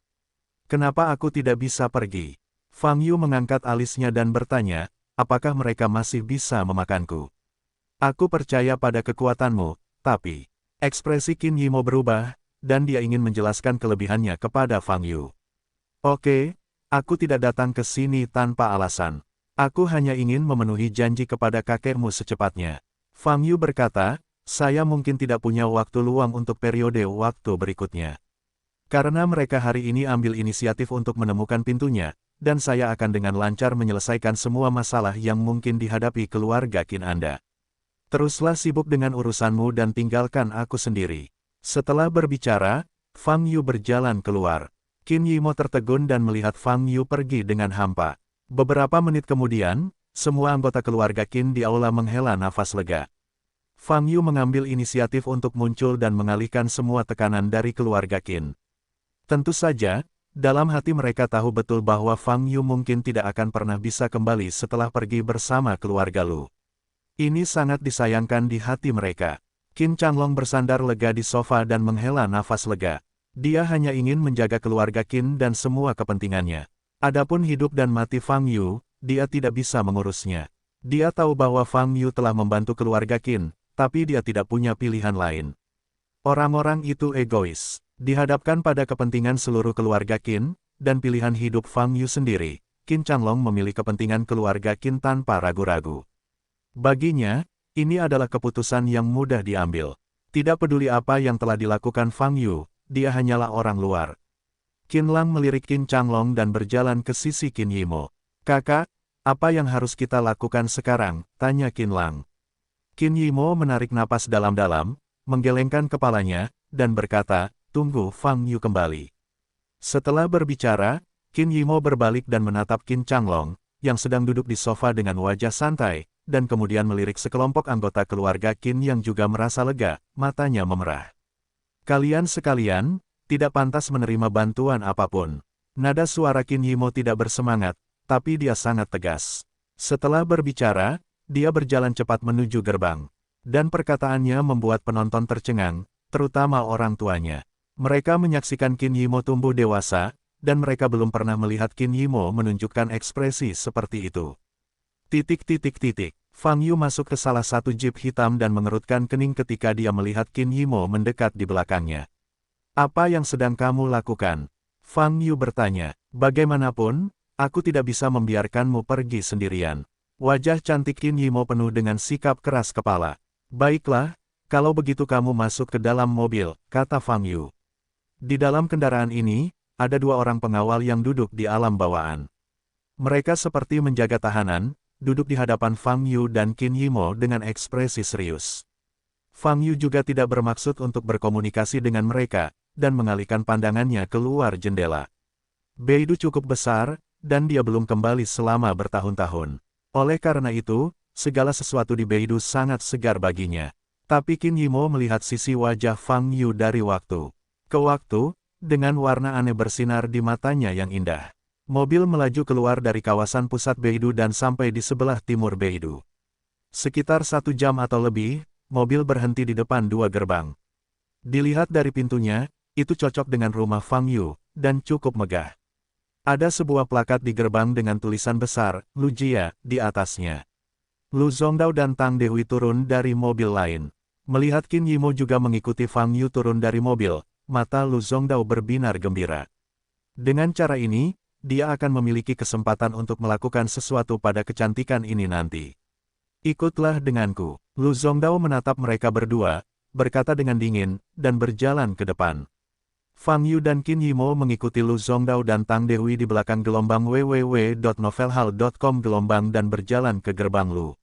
Kenapa aku tidak bisa pergi? Fang Yu mengangkat alisnya dan bertanya, apakah mereka masih bisa memakanku? Aku percaya pada kekuatanmu, tapi ekspresi Qin Yimo berubah, dan dia ingin menjelaskan kelebihannya kepada Fang Yu. Oke, aku tidak datang ke sini tanpa alasan. Aku hanya ingin memenuhi janji kepada kakekmu secepatnya. Fang Yu berkata, saya mungkin tidak punya waktu luang untuk periode waktu berikutnya. Karena mereka hari ini ambil inisiatif untuk menemukan pintunya, dan saya akan dengan lancar menyelesaikan semua masalah yang mungkin dihadapi keluarga Qin Anda. Teruslah sibuk dengan urusanmu dan tinggalkan aku sendiri. Setelah berbicara, Fang Yu berjalan keluar. Qin Yimo tertegun dan melihat Fang Yu pergi dengan hampa. Beberapa menit kemudian, semua anggota keluarga Qin di aula menghela nafas lega. Fang Yu mengambil inisiatif untuk muncul dan mengalihkan semua tekanan dari keluarga Qin. Tentu saja, dalam hati mereka tahu betul bahwa Fang Yu mungkin tidak akan pernah bisa kembali setelah pergi bersama keluarga Lu. Ini sangat disayangkan di hati mereka. Qin Changlong bersandar lega di sofa dan menghela nafas lega. Dia hanya ingin menjaga keluarga Qin dan semua kepentingannya. Adapun hidup dan mati Fang Yu, dia tidak bisa mengurusnya. Dia tahu bahwa Fang Yu telah membantu keluarga Qin, tapi dia tidak punya pilihan lain. Orang-orang itu egois. Dihadapkan pada kepentingan seluruh keluarga Qin, dan pilihan hidup Fang Yu sendiri, Qin Changlong memilih kepentingan keluarga Qin tanpa ragu-ragu. Baginya, ini adalah keputusan yang mudah diambil. Tidak peduli apa yang telah dilakukan Fang Yu, dia hanyalah orang luar. Qin Lang melirik Qin Changlong dan berjalan ke sisi Qin Yimo. "Kakak, apa yang harus kita lakukan sekarang?" tanya Qin Lang. Qin Yimo menarik napas dalam-dalam, menggelengkan kepalanya, dan berkata, "Tunggu Fang Yu kembali." Setelah berbicara, Qin Yimo berbalik dan menatap Qin Changlong, yang sedang duduk di sofa dengan wajah santai, dan kemudian melirik sekelompok anggota keluarga Qin yang juga merasa lega, matanya memerah. "Kalian sekalian, tidak pantas menerima bantuan apapun." Nada suara Qin Yimo tidak bersemangat, tapi dia sangat tegas. Setelah berbicara, dia berjalan cepat menuju gerbang. Dan perkataannya membuat penonton tercengang, terutama orang tuanya. Mereka menyaksikan Qin Yimo tumbuh dewasa, dan mereka belum pernah melihat Qin Yimo menunjukkan ekspresi seperti itu. Fang Yu masuk ke salah satu jeep hitam dan mengerutkan kening ketika dia melihat Qin Yimo mendekat di belakangnya. "Apa yang sedang kamu lakukan?" Fang Yu bertanya. "Bagaimanapun, aku tidak bisa membiarkanmu pergi sendirian." Wajah cantik Qin Yimo penuh dengan sikap keras kepala. "Baiklah, kalau begitu kamu masuk ke dalam mobil," kata Fang Yu. Di dalam kendaraan ini, ada dua orang pengawal yang duduk di alam bawaan. Mereka seperti menjaga tahanan, duduk di hadapan Fang Yu dan Qin Yimo dengan ekspresi serius. Fang Yu juga tidak bermaksud untuk berkomunikasi dengan mereka, dan mengalihkan pandangannya keluar jendela. Beidou cukup besar, dan dia belum kembali selama bertahun-tahun. Oleh karena itu, segala sesuatu di Beidou sangat segar baginya. Tapi Qin Yimo melihat sisi wajah Fang Yu dari waktu ke waktu, dengan warna aneh bersinar di matanya yang indah. Mobil melaju keluar dari kawasan pusat Beidou dan sampai di sebelah timur Beidou. Sekitar 1 jam atau lebih, mobil berhenti di depan dua gerbang. Dilihat dari pintunya, itu cocok dengan rumah Fang Yu, dan cukup megah. Ada sebuah plakat di gerbang dengan tulisan besar, "Lu Jia," di atasnya. Lu Zongdao dan Tang Dehui turun dari mobil lain. Melihat Qin Yimo juga mengikuti Fang Yu turun dari mobil, mata Lu Zongdao berbinar gembira. Dengan cara ini, dia akan memiliki kesempatan untuk melakukan sesuatu pada kecantikan ini nanti. "Ikutlah denganku." Lu Zongdao menatap mereka berdua, berkata dengan dingin, dan berjalan ke depan. Fang Yu dan Qin Yimo mengikuti Lu Zongdao dan Tang Dehui di belakang gelombang www.novelhall.com gelombang dan berjalan ke gerbang Lu.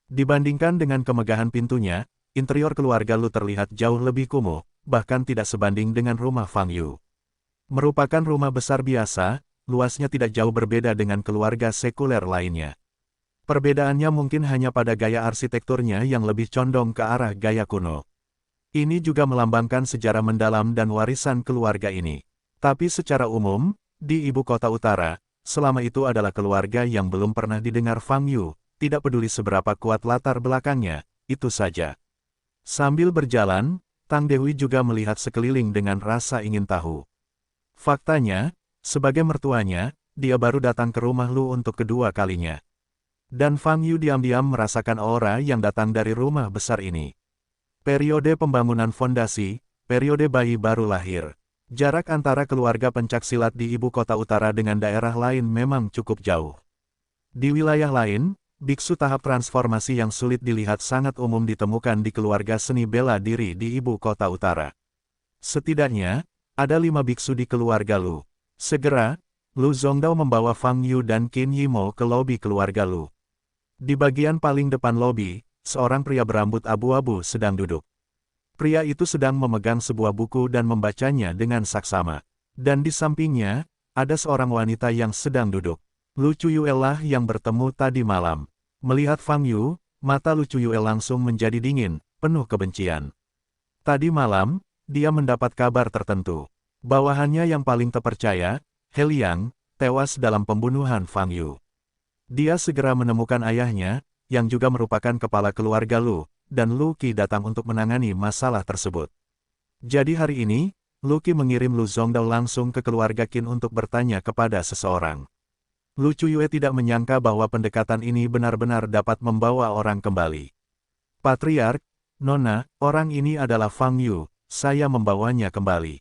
Dibandingkan dengan kemegahan pintunya, interior keluarga Lu terlihat jauh lebih kumuh, bahkan tidak sebanding dengan rumah Fang Yu. Merupakan rumah besar biasa, luasnya tidak jauh berbeda dengan keluarga sekuler lainnya. Perbedaannya mungkin hanya pada gaya arsitekturnya yang lebih condong ke arah gaya kuno. Ini juga melambangkan sejarah mendalam dan warisan keluarga ini. Tapi secara umum, di ibu kota utara, selama itu adalah keluarga yang belum pernah didengar Fang Yu, tidak peduli seberapa kuat latar belakangnya, itu saja. Sambil berjalan, Tang Dehui juga melihat sekeliling dengan rasa ingin tahu. Faktanya, sebagai mertuanya, dia baru datang ke rumah Lu untuk kedua kalinya. Dan Fang Yu diam-diam merasakan aura yang datang dari rumah besar ini. Periode pembangunan fondasi, periode bayi baru lahir. Jarak antara keluarga pencaksilat di ibu kota utara dengan daerah lain memang cukup jauh. Di wilayah lain, biksu tahap transformasi yang sulit dilihat sangat umum ditemukan di keluarga seni bela diri di ibu kota utara. Setidaknya, ada 5 biksu di keluarga Lu. Segera, Lu Zongdao membawa Fang Yu dan Qin Yimo ke lobi keluarga Lu. Di bagian paling depan lobi, seorang pria berambut abu-abu sedang duduk. Pria itu sedang memegang sebuah buku dan membacanya dengan saksama. Dan di sampingnya, ada seorang wanita yang sedang duduk. Lu Chuyue lah yang bertemu tadi malam. Melihat Fang Yu, mata Lu Chuyue langsung menjadi dingin, penuh kebencian. Tadi malam, dia mendapat kabar tertentu. Bawahannya yang paling terpercaya, He Liang, tewas dalam pembunuhan Fang Yu. Dia segera menemukan ayahnya, yang juga merupakan kepala keluarga Lu, dan Lu Qi datang untuk menangani masalah tersebut. Jadi hari ini, Lu Qi mengirim Lu Zongdao langsung ke keluarga Qin untuk bertanya kepada seseorang. Lu Chuyue tidak menyangka bahwa pendekatan ini benar-benar dapat membawa orang kembali. Patriark, Nona, orang ini adalah Fang Yu, saya membawanya kembali.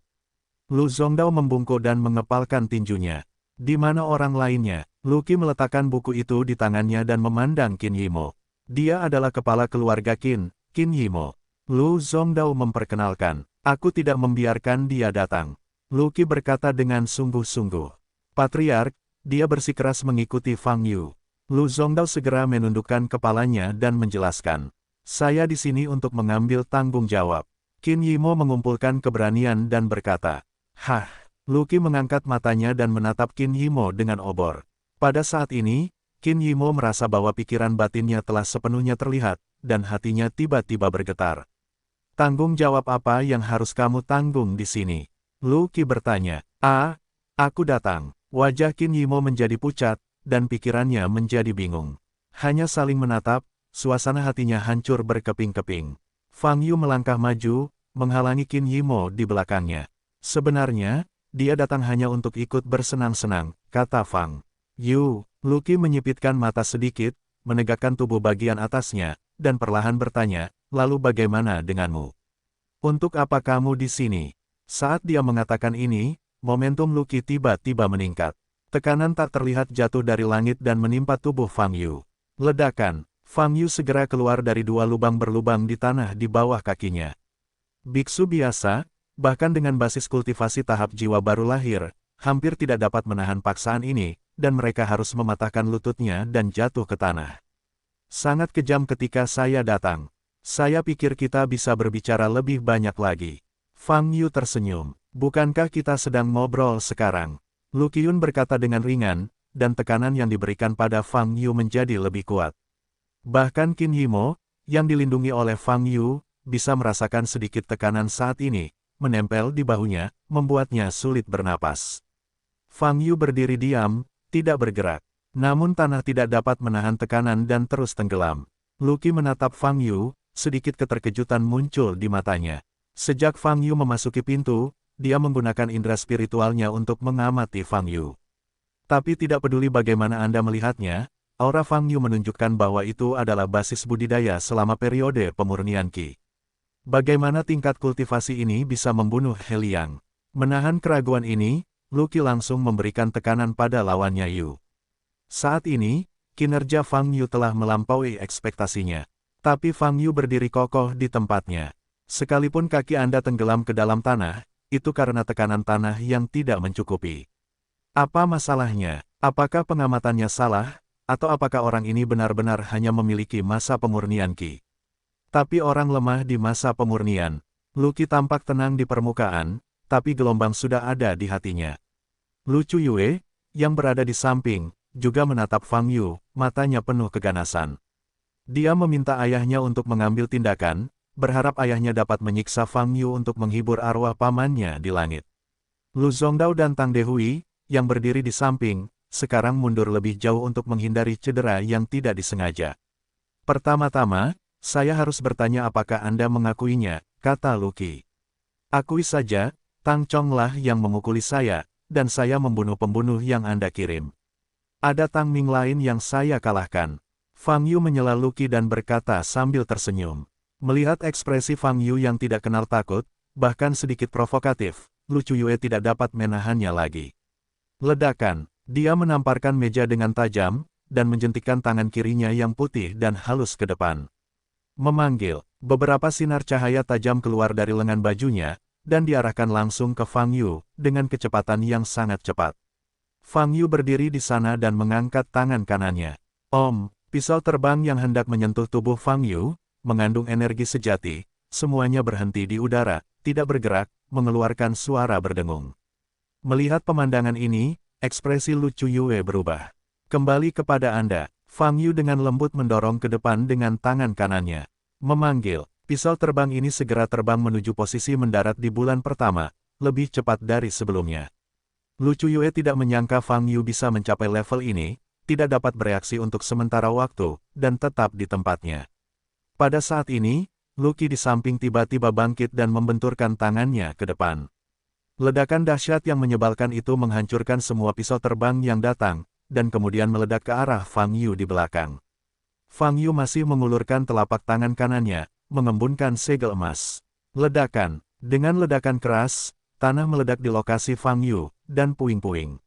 Lu Zongdao membungkuk dan mengepalkan tinjunya. Di mana orang lainnya? Lu Qi meletakkan buku itu di tangannya dan memandang Qin Yimo. Dia adalah kepala keluarga Qin, Qin Yimo. Lu Zongdao memperkenalkan, aku tidak membiarkan dia datang. Lu Qi berkata dengan sungguh-sungguh. Patriark, dia bersikeras mengikuti Fang Yu. Lu Zongdao segera menundukkan kepalanya dan menjelaskan. Saya di sini untuk mengambil tanggung jawab. Qin Yimo mengumpulkan keberanian dan berkata, Hah, Lu Qi mengangkat matanya dan menatap Qin Yimo dengan obor. Pada saat ini, Qin Yimo merasa bahwa pikiran batinnya telah sepenuhnya terlihat, dan hatinya tiba-tiba bergetar. Tanggung jawab apa yang harus kamu tanggung di sini? Lu Qi bertanya. Aku datang. Wajah Qin Yimo menjadi pucat, dan pikirannya menjadi bingung. Hanya saling menatap, suasana hatinya hancur berkeping-keping. Fang Yu melangkah maju, menghalangi Qin Yimo di belakangnya. Sebenarnya, dia datang hanya untuk ikut bersenang-senang, kata Fang Yu. Lu Qi menyipitkan mata sedikit, menegakkan tubuh bagian atasnya, dan perlahan bertanya, lalu bagaimana denganmu? Untuk apa kamu di sini? Saat dia mengatakan ini, momentum Lu Qi tiba-tiba meningkat. Tekanan tak terlihat jatuh dari langit dan menimpa tubuh Fang Yu. Ledakan, Fang Yu segera keluar dari dua lubang berlubang di tanah di bawah kakinya. Biksu biasa, bahkan dengan basis kultivasi tahap jiwa baru lahir, hampir tidak dapat menahan paksaan ini, dan mereka harus mematahkan lututnya dan jatuh ke tanah. Sangat kejam ketika saya datang. Saya pikir kita bisa berbicara lebih banyak lagi. Fang Yu tersenyum. Bukankah kita sedang ngobrol sekarang? Lu Qiyun berkata dengan ringan, dan tekanan yang diberikan pada Fang Yu menjadi lebih kuat. Bahkan Qin Yimo, yang dilindungi oleh Fang Yu, bisa merasakan sedikit tekanan saat ini, menempel di bahunya, membuatnya sulit bernapas. Fang Yu berdiri diam, tidak bergerak. Namun tanah tidak dapat menahan tekanan dan terus tenggelam. Lu Qi menatap Fang Yu, sedikit keterkejutan muncul di matanya. Sejak Fang Yu memasuki pintu, dia menggunakan indera spiritualnya untuk mengamati Fang Yu. Tapi tidak peduli bagaimana Anda melihatnya, aura Fang Yu menunjukkan bahwa itu adalah basis budidaya selama periode pemurnian Qi. Bagaimana tingkat kultivasi ini bisa membunuh He Liang? Menahan keraguan ini, Lu Qi langsung memberikan tekanan pada lawannya Yu. Saat ini, kinerja Fang Yu telah melampaui ekspektasinya. Tapi Fang Yu berdiri kokoh di tempatnya. Sekalipun kaki Anda tenggelam ke dalam tanah, itu karena tekanan tanah yang tidak mencukupi. Apa masalahnya? Apakah pengamatannya salah, atau apakah orang ini benar-benar hanya memiliki masa pemurnian Qi? Tapi orang lemah di masa pemurnian. Lu Qi tampak tenang di permukaan, tapi gelombang sudah ada di hatinya. Lu Chuyue, yang berada di samping, juga menatap Fang Yu, matanya penuh keganasan. Dia meminta ayahnya untuk mengambil tindakan, berharap ayahnya dapat menyiksa Fang Yu untuk menghibur arwah pamannya di langit. Lu Zongdao dan Tang Dehui, yang berdiri di samping, sekarang mundur lebih jauh untuk menghindari cedera yang tidak disengaja. Pertama-tama, saya harus bertanya apakah Anda mengakuinya, kata Lu Qi. Akui saja, Tang Chong lah yang memukuli saya, dan saya membunuh pembunuh yang Anda kirim. Ada Tang Ming lain yang saya kalahkan. Fang Yu menyela Lu Qi dan berkata sambil tersenyum. Melihat ekspresi Fang Yu yang tidak kenal takut, bahkan sedikit provokatif, Lu Chuyue tidak dapat menahannya lagi. Ledakan, dia menamparkan meja dengan tajam, dan menjentikkan tangan kirinya yang putih dan halus ke depan. Memanggil, beberapa sinar cahaya tajam keluar dari lengan bajunya, dan diarahkan langsung ke Fang Yu, dengan kecepatan yang sangat cepat. Fang Yu berdiri di sana dan mengangkat tangan kanannya. Om, Pisau terbang yang hendak menyentuh tubuh Fang Yu, mengandung energi sejati, semuanya berhenti di udara, tidak bergerak, mengeluarkan suara berdengung. Melihat pemandangan ini, ekspresi Lu Chuyue berubah. Kembali kepada Anda, Fang Yu dengan lembut mendorong ke depan dengan tangan kanannya. Memanggil, pisau terbang ini segera terbang menuju posisi mendarat di bulan pertama, lebih cepat dari sebelumnya. Lu Chuyue tidak menyangka Fang Yu bisa mencapai level ini, tidak dapat bereaksi untuk sementara waktu, dan tetap di tempatnya. Pada saat ini, Lucky di samping tiba-tiba bangkit dan membenturkan tangannya ke depan. Ledakan dahsyat yang menyebalkan itu menghancurkan semua pisau terbang yang datang, dan kemudian meledak ke arah Fang Yu di belakang. Fang Yu masih mengulurkan telapak tangan kanannya, mengembunkan segel emas. Ledakan. Dengan ledakan keras, tanah meledak di lokasi Fang Yu, dan puing-puing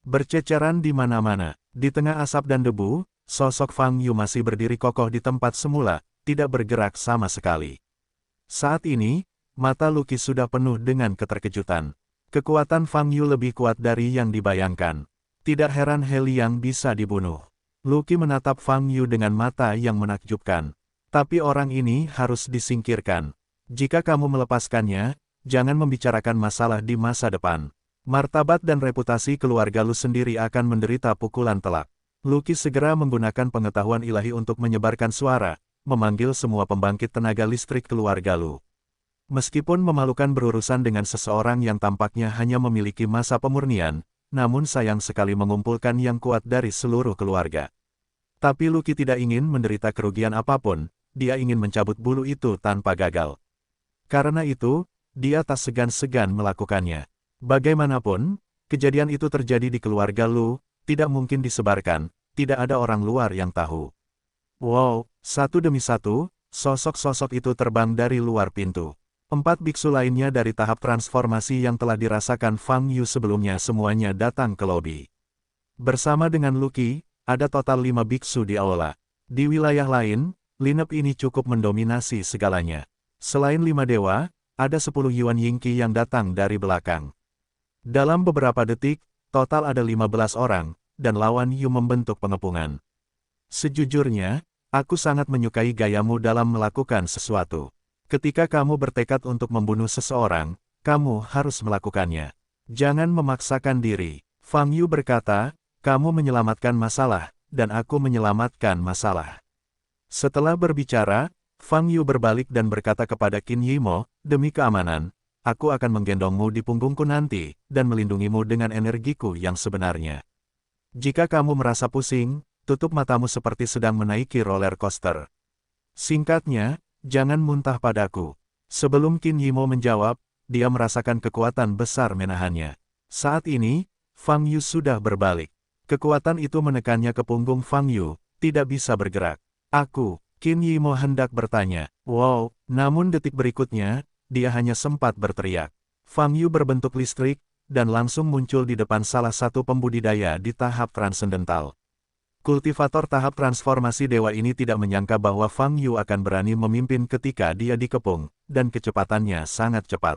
berceceran di mana-mana. Di tengah asap dan debu, sosok Fang Yu masih berdiri kokoh di tempat semula, tidak bergerak sama sekali. Saat ini, mata Lucky sudah penuh dengan keterkejutan. Kekuatan Fang Yu lebih kuat dari yang dibayangkan. Tidak heran He Liang bisa dibunuh. Lucky menatap Fang Yu dengan mata yang menakjubkan. Tapi orang ini harus disingkirkan. Jika kamu melepaskannya, jangan membicarakan masalah di masa depan. Martabat dan reputasi keluarga Lu sendiri akan menderita pukulan telak. Lucky segera menggunakan pengetahuan ilahi untuk menyebarkan suara, memanggil semua pembangkit tenaga listrik keluarga Lu. Meskipun memalukan berurusan dengan seseorang yang tampaknya hanya memiliki masa pemurnian, namun sayang sekali mengumpulkan yang kuat dari seluruh keluarga. Tapi Lucky tidak ingin menderita kerugian apapun, dia ingin mencabut bulu itu tanpa gagal. Karena itu, dia tak segan-segan melakukannya. Bagaimanapun, kejadian itu terjadi di keluarga Lu, tidak mungkin disebarkan, tidak ada orang luar yang tahu. Wow, satu demi satu, sosok-sosok itu terbang dari luar pintu. 4 biksu lainnya dari tahap transformasi yang telah dirasakan Fang Yu sebelumnya semuanya datang ke lobi. Bersama dengan Lucky, ada total 5 biksu di aula. Di wilayah lain, lineup ini cukup mendominasi segalanya. Selain 5 dewa, ada 10 Yuan Yingqi yang datang dari belakang. Dalam beberapa detik, total ada 15 orang, dan lawan Yu membentuk pengepungan. Sejujurnya, aku sangat menyukai gayamu dalam melakukan sesuatu. Ketika kamu bertekad untuk membunuh seseorang, kamu harus melakukannya. Jangan memaksakan diri. Fang Yu berkata, kamu menyelamatkan masalah, dan aku menyelamatkan masalah. Setelah berbicara, Fang Yu berbalik dan berkata kepada Qin Yimo, demi keamanan, aku akan menggendongmu di punggungku nanti, dan melindungimu dengan energiku yang sebenarnya. Jika kamu merasa pusing, tutup matamu seperti sedang menaiki roller coaster. Singkatnya, jangan muntah padaku. Sebelum Qin Yimo menjawab, dia merasakan kekuatan besar menahannya. Saat ini, Fang Yu sudah berbalik. Kekuatan itu menekannya ke punggung Fang Yu, tidak bisa bergerak. Qin Yimo hendak bertanya. Wow, namun detik berikutnya, dia hanya sempat berteriak. Fang Yu berbentuk listrik, dan langsung muncul di depan salah satu pembudidaya di tahap transendental. Kultivator tahap transformasi dewa ini tidak menyangka bahwa Fang Yu akan berani memimpin ketika dia dikepung, dan kecepatannya sangat cepat.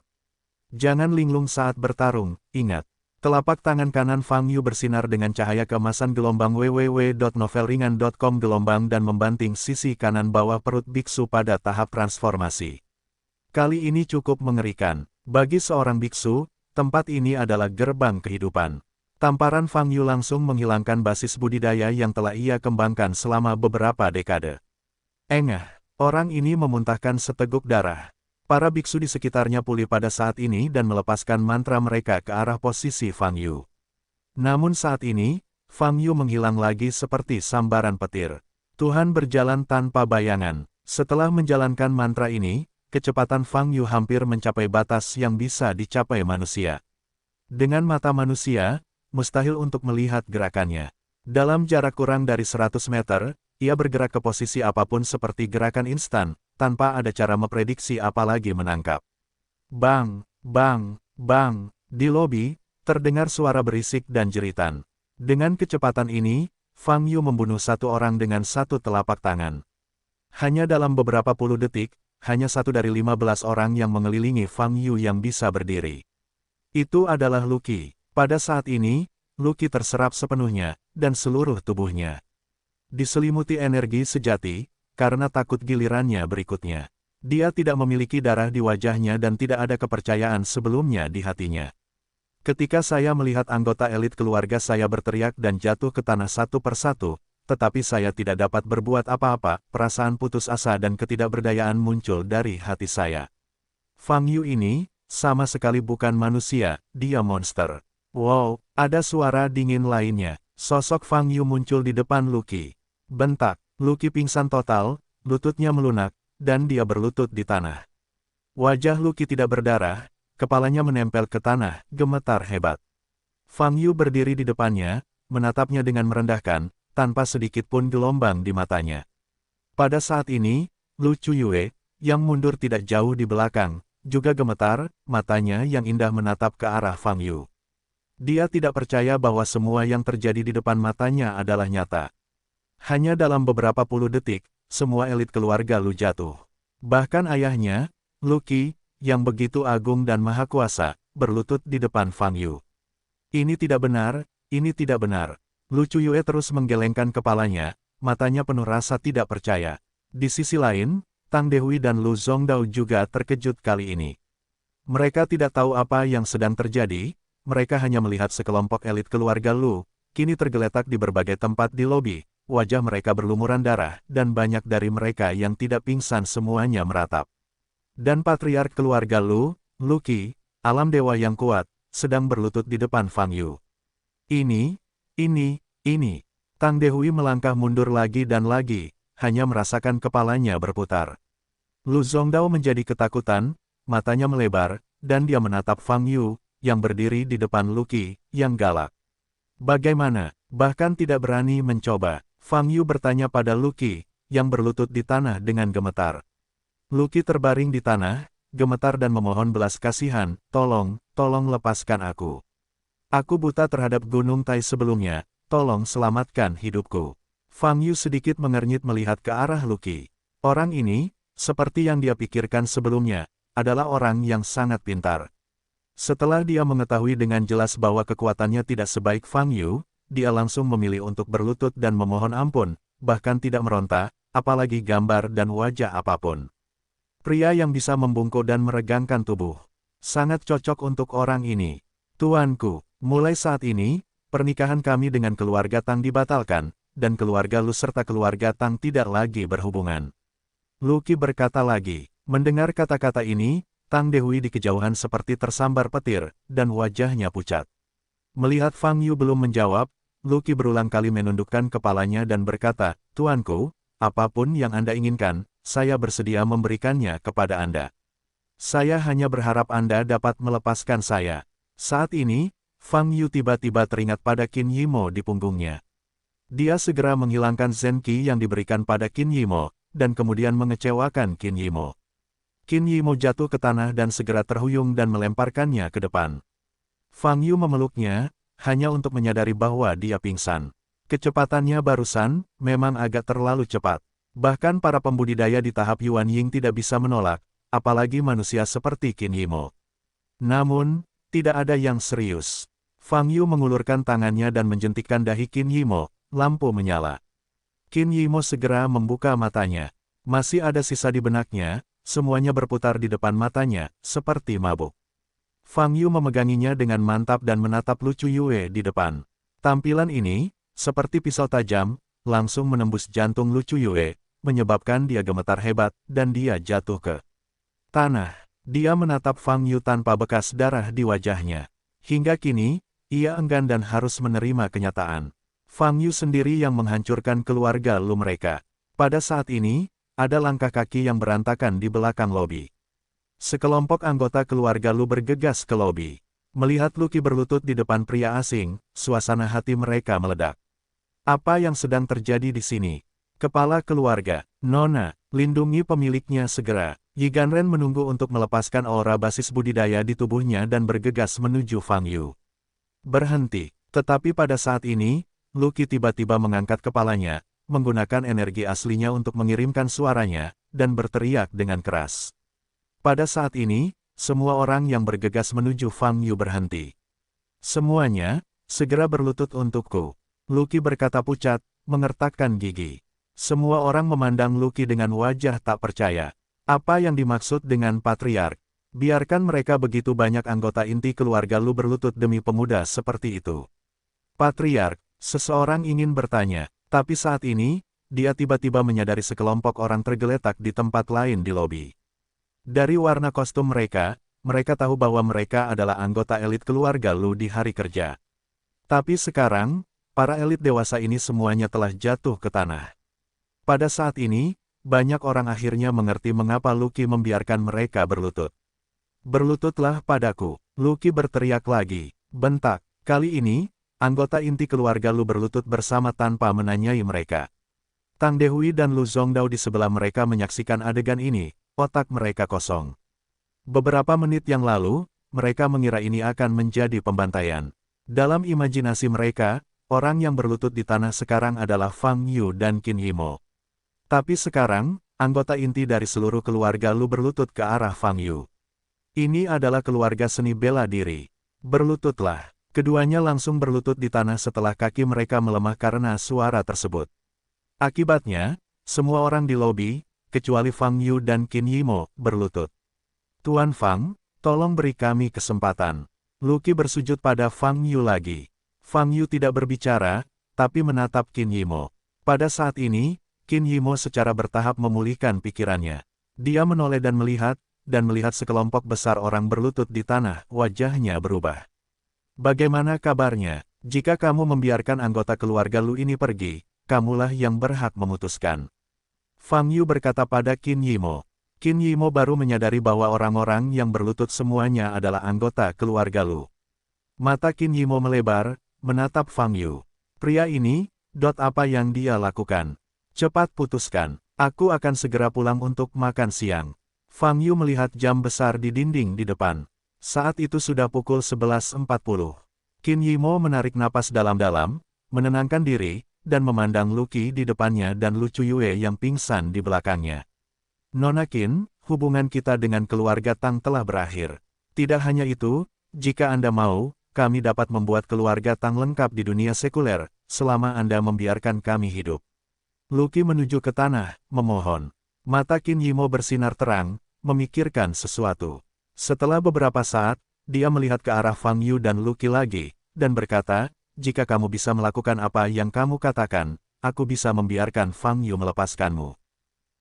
Jangan linglung saat bertarung, ingat. Telapak tangan kanan Fang Yu bersinar dengan cahaya keemasan gelombang www.novelringan.com gelombang dan membanting sisi kanan bawah perut biksu pada tahap transformasi. Kali ini cukup mengerikan. Bagi seorang biksu, tempat ini adalah gerbang kehidupan. Tamparan Fang Yu langsung menghilangkan basis budidaya yang telah ia kembangkan selama beberapa dekade. Engah, orang ini memuntahkan seteguk darah. Para biksu di sekitarnya pulih pada saat ini dan melepaskan mantra mereka ke arah posisi Fang Yu. Namun saat ini, Fang Yu menghilang lagi seperti sambaran petir. Tuhan berjalan tanpa bayangan. Setelah menjalankan mantra ini, kecepatan Fang Yu hampir mencapai batas yang bisa dicapai manusia. Dengan mata manusia, mustahil untuk melihat gerakannya. Dalam jarak kurang dari 100 meter, ia bergerak ke posisi apapun seperti gerakan instan, tanpa ada cara memprediksi apalagi menangkap. Bang, bang, bang, di lobi, terdengar suara berisik dan jeritan. Dengan kecepatan ini, Fang Yu membunuh satu orang dengan satu telapak tangan. Hanya dalam beberapa puluh detik, hanya satu dari 15 orang yang mengelilingi Fang Yu yang bisa berdiri. Itu adalah Lucky. Pada saat ini, Lucky terserap sepenuhnya, dan seluruh tubuhnya. Diselimuti energi sejati, karena takut gilirannya berikutnya. Dia tidak memiliki darah di wajahnya dan tidak ada kepercayaan sebelumnya di hatinya. Ketika saya melihat anggota elit keluarga saya berteriak dan jatuh ke tanah satu persatu, tetapi saya tidak dapat berbuat apa-apa, perasaan putus asa dan ketidakberdayaan muncul dari hati saya. Fang Yu ini, sama sekali bukan manusia, dia monster. Wow, ada suara dingin lainnya. Sosok Fang Yu muncul di depan Lucky. Bentak, Lucky pingsan total, lututnya melunak, dan dia berlutut di tanah. Wajah Lucky tidak berdarah, kepalanya menempel ke tanah, gemetar hebat. Fang Yu berdiri di depannya, menatapnya dengan merendahkan, tanpa sedikit pun gelombang di matanya. Pada saat ini, Lu Chuyue, yang mundur tidak jauh di belakang, juga gemetar, matanya yang indah menatap ke arah Fang Yu. Dia tidak percaya bahwa semua yang terjadi di depan matanya adalah nyata. Hanya dalam beberapa puluh detik, semua elit keluarga Lu jatuh. Bahkan ayahnya, Lucky, yang begitu agung dan maha kuasa, berlutut di depan Fang Yu. Ini tidak benar, ini tidak benar. Lu Chuyue terus menggelengkan kepalanya, matanya penuh rasa tidak percaya. Di sisi lain, Tang Dehui dan Lu Zongdao juga terkejut kali ini. Mereka tidak tahu apa yang sedang terjadi, mereka hanya melihat sekelompok elit keluarga Lu, kini tergeletak di berbagai tempat di lobi, wajah mereka berlumuran darah, dan banyak dari mereka yang tidak pingsan semuanya meratap. Dan patriark keluarga Lu, Lucky, alam dewa yang kuat, sedang berlutut di depan Fang Yu. Ini. Tang Dehui melangkah mundur lagi dan lagi, hanya merasakan kepalanya berputar. Lu Zongdao menjadi ketakutan, matanya melebar, dan dia menatap Fang Yu, yang berdiri di depan Lucky, yang galak. Bagaimana? Bahkan tidak berani mencoba. Fang Yu bertanya pada Lucky, yang berlutut di tanah dengan gemetar. Lucky terbaring di tanah, gemetar dan memohon belas kasihan, tolong lepaskan aku. Aku buta terhadap Gunung Tai sebelumnya, tolong selamatkan hidupku. Fang Yu sedikit mengernyit melihat ke arah Lucky. Orang ini, seperti yang dia pikirkan sebelumnya, adalah orang yang sangat pintar. Setelah dia mengetahui dengan jelas bahwa kekuatannya tidak sebaik Fang Yu, dia langsung memilih untuk berlutut dan memohon ampun, bahkan tidak meronta, apalagi gambar dan wajah apapun. Pria yang bisa membungkuk dan meregangkan tubuh. Sangat cocok untuk orang ini. Tuanku, mulai saat ini, pernikahan kami dengan keluarga Tang dibatalkan, dan keluarga Lu serta keluarga Tang tidak lagi berhubungan. Lucky berkata lagi. Mendengar kata-kata ini, Tang Dehui di kejauhan seperti tersambar petir, dan wajahnya pucat. Melihat Fang Yu belum menjawab, Lucky berulang kali menundukkan kepalanya dan berkata, Tuanku, apapun yang Anda inginkan, saya bersedia memberikannya kepada Anda. Saya hanya berharap Anda dapat melepaskan saya. Saat ini, Fang Yu tiba-tiba teringat pada Qin Yimo di punggungnya. Dia segera menghilangkan Zen Qi yang diberikan pada Qin Yimo, dan kemudian mengecewakan Qin Yimo. Qin Yimo jatuh ke tanah dan segera terhuyung dan melemparkannya ke depan. Fang Yu memeluknya, hanya untuk menyadari bahwa dia pingsan. Kecepatannya barusan, memang agak terlalu cepat. Bahkan para pembudidaya di tahap Yuan Ying tidak bisa menolak, apalagi manusia seperti Qin Yimo. Namun, tidak ada yang serius. Fang Yu mengulurkan tangannya dan menjentikkan dahi Qin Yimo, lampu menyala. Qin Yimo segera membuka matanya. Masih ada sisa di benaknya, semuanya berputar di depan matanya, seperti mabuk. Fang Yu memeganginya dengan mantap dan menatap Lu Chuyue di depan. Tampilan ini, seperti pisau tajam, langsung menembus jantung Lu Chuyue, menyebabkan dia gemetar hebat, dan dia jatuh ke tanah. Dia menatap Fang Yu tanpa bekas darah di wajahnya. Hingga kini, ia enggan dan harus menerima kenyataan. Fang Yu sendiri yang menghancurkan keluarga Lu mereka. Pada saat ini, ada langkah kaki yang berantakan di belakang lobi. Sekelompok anggota keluarga Lu bergegas ke lobi. Melihat Lucky berlutut di depan pria asing, suasana hati mereka meledak. Apa yang sedang terjadi di sini? Kepala keluarga, Nona, lindungi pemiliknya segera. Yi Ganren menunggu untuk melepaskan aura basis budidaya di tubuhnya dan bergegas menuju Fang Yu. Berhenti, tetapi pada saat ini, Lucky tiba-tiba mengangkat kepalanya, menggunakan energi aslinya untuk mengirimkan suaranya, dan berteriak dengan keras. Pada saat ini, semua orang yang bergegas menuju Fang Yu berhenti. Semuanya, segera berlutut untukku. Lucky berkata pucat, mengertakkan gigi. Semua orang memandang Lucky dengan wajah tak percaya. Apa yang dimaksud dengan patriark? Biarkan mereka begitu banyak anggota inti keluarga lu berlutut demi pemuda seperti itu. Patriark, seseorang ingin bertanya, tapi saat ini, dia tiba-tiba menyadari sekelompok orang tergeletak di tempat lain di lobi. Dari warna kostum mereka tahu bahwa mereka adalah anggota elit keluarga lu di hari kerja. Tapi sekarang, para elit dewasa ini semuanya telah jatuh ke tanah. Pada saat ini, banyak orang akhirnya mengerti mengapa Lucky membiarkan mereka berlutut. Berlututlah padaku, Lucky berteriak lagi. Bentak, kali ini, anggota inti keluarga lu berlutut bersama tanpa menanyai mereka. Tang Dehui dan Lu Zongdao di sebelah mereka menyaksikan adegan ini, otak mereka kosong. Beberapa menit yang lalu, mereka mengira ini akan menjadi pembantaian. Dalam imajinasi mereka, orang yang berlutut di tanah sekarang adalah Fang Yu dan Qin Yimo. Tapi sekarang, anggota inti dari seluruh keluarga lu berlutut ke arah Fang Yu. Ini adalah keluarga seni bela diri. Berlututlah. Keduanya langsung berlutut di tanah setelah kaki mereka melemah karena suara tersebut. Akibatnya, semua orang di lobi, kecuali Fang Yu dan Qin Yimo, berlutut. Tuan Fang, tolong beri kami kesempatan. Lucky bersujud pada Fang Yu lagi. Fang Yu tidak berbicara, tapi menatap Qin Yimo. Pada saat ini, Qin Yimo secara bertahap memulihkan pikirannya. Dia menoleh dan melihat sekelompok besar orang berlutut di tanah, wajahnya berubah. Bagaimana kabarnya? Jika kamu membiarkan anggota keluarga lu ini pergi, kamulah yang berhak memutuskan. Fang Yu berkata pada Qin Yimo. Qin Yimo baru menyadari bahwa orang-orang yang berlutut semuanya adalah anggota keluarga lu. Mata Qin Yimo melebar, menatap Fang Yu. Pria ini, apa yang dia lakukan? Cepat putuskan, aku akan segera pulang untuk makan siang. Fang Yu melihat jam besar di dinding di depan. Saat itu sudah pukul 11.40. Qin Yimo menarik napas dalam-dalam, menenangkan diri, dan memandang Lucky di depannya dan Lu Chuyue yang pingsan di belakangnya. Nona Qin, hubungan kita dengan keluarga Tang telah berakhir. Tidak hanya itu, jika Anda mau, kami dapat membuat keluarga Tang lengkap di dunia sekuler, selama Anda membiarkan kami hidup. Lucky menuju ke tanah, memohon. Mata Qin Yimo bersinar terang, memikirkan sesuatu. Setelah beberapa saat, dia melihat ke arah Fang Yu dan Lucky lagi, dan berkata, jika kamu bisa melakukan apa yang kamu katakan, aku bisa membiarkan Fang Yu melepaskanmu.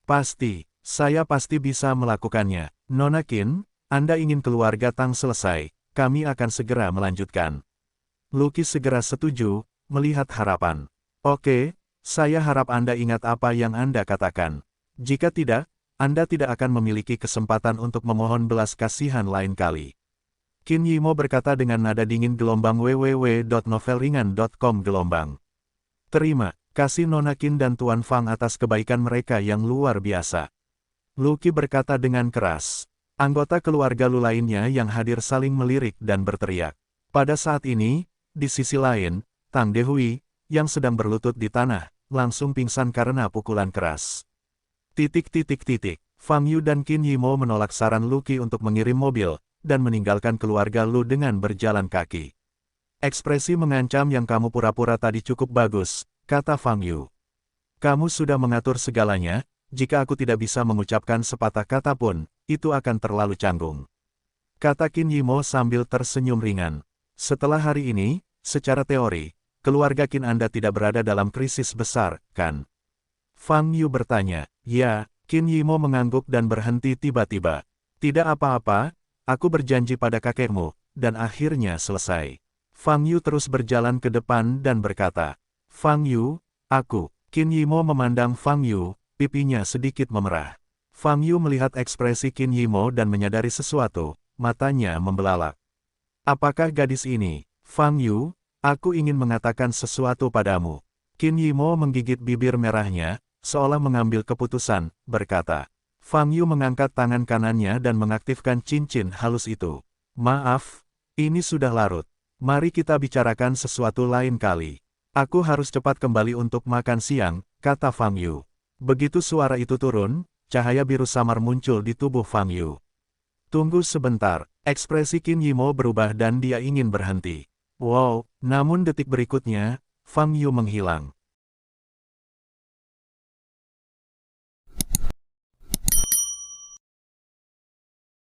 Pasti, saya pasti bisa melakukannya. Nona Qin, Anda ingin keluarga Tang selesai, kami akan segera melanjutkan. Lucky segera setuju, melihat harapan. Oke, saya harap Anda ingat apa yang Anda katakan. Jika tidak, Anda tidak akan memiliki kesempatan untuk memohon belas kasihan lain kali. Qin Yimo berkata dengan nada dingin. www.novelringan.com gelombang. Terima kasih Nona Qin dan Tuan Fang atas kebaikan mereka yang luar biasa. Lucky berkata dengan keras. Anggota keluarga lu lainnya yang hadir saling melirik dan berteriak. Pada saat ini, di sisi lain, Tang Dehui, yang sedang berlutut di tanah, langsung pingsan karena pukulan keras. Fang Yu dan Qin Yimo menolak saran Lucky untuk mengirim mobil, dan meninggalkan keluarga Lu dengan berjalan kaki. Ekspresi mengancam yang kamu pura-pura tadi cukup bagus, kata Fang Yu. Kamu sudah mengatur segalanya, jika aku tidak bisa mengucapkan sepatah kata pun, itu akan terlalu canggung. Kata Qin Yimo sambil tersenyum ringan. Setelah hari ini, secara teori, keluarga Qin Anda tidak berada dalam krisis besar, kan? Fang Yu bertanya. Ya, Qin Yimo mengangguk dan berhenti tiba-tiba. Tidak apa-apa, aku berjanji pada kakekmu, dan akhirnya selesai. Fang Yu terus berjalan ke depan dan berkata, Fang Yu, aku. Qin Yimo memandang Fang Yu, pipinya sedikit memerah. Fang Yu melihat ekspresi Qin Yimo dan menyadari sesuatu, matanya membelalak. Apakah gadis ini? Fang Yu, aku ingin mengatakan sesuatu padamu. Qin Yimo menggigit bibir merahnya, seolah mengambil keputusan, berkata. Fang Yu mengangkat tangan kanannya dan mengaktifkan cincin halus itu. Maaf, ini sudah larut. Mari kita bicarakan sesuatu lain kali. Aku harus cepat kembali untuk makan siang, kata Fang Yu. Begitu suara itu turun, cahaya biru samar muncul di tubuh Fang Yu. Tunggu sebentar, ekspresi Qin Yimo berubah dan dia ingin berhenti. Wow, namun detik berikutnya, Fang Yu menghilang.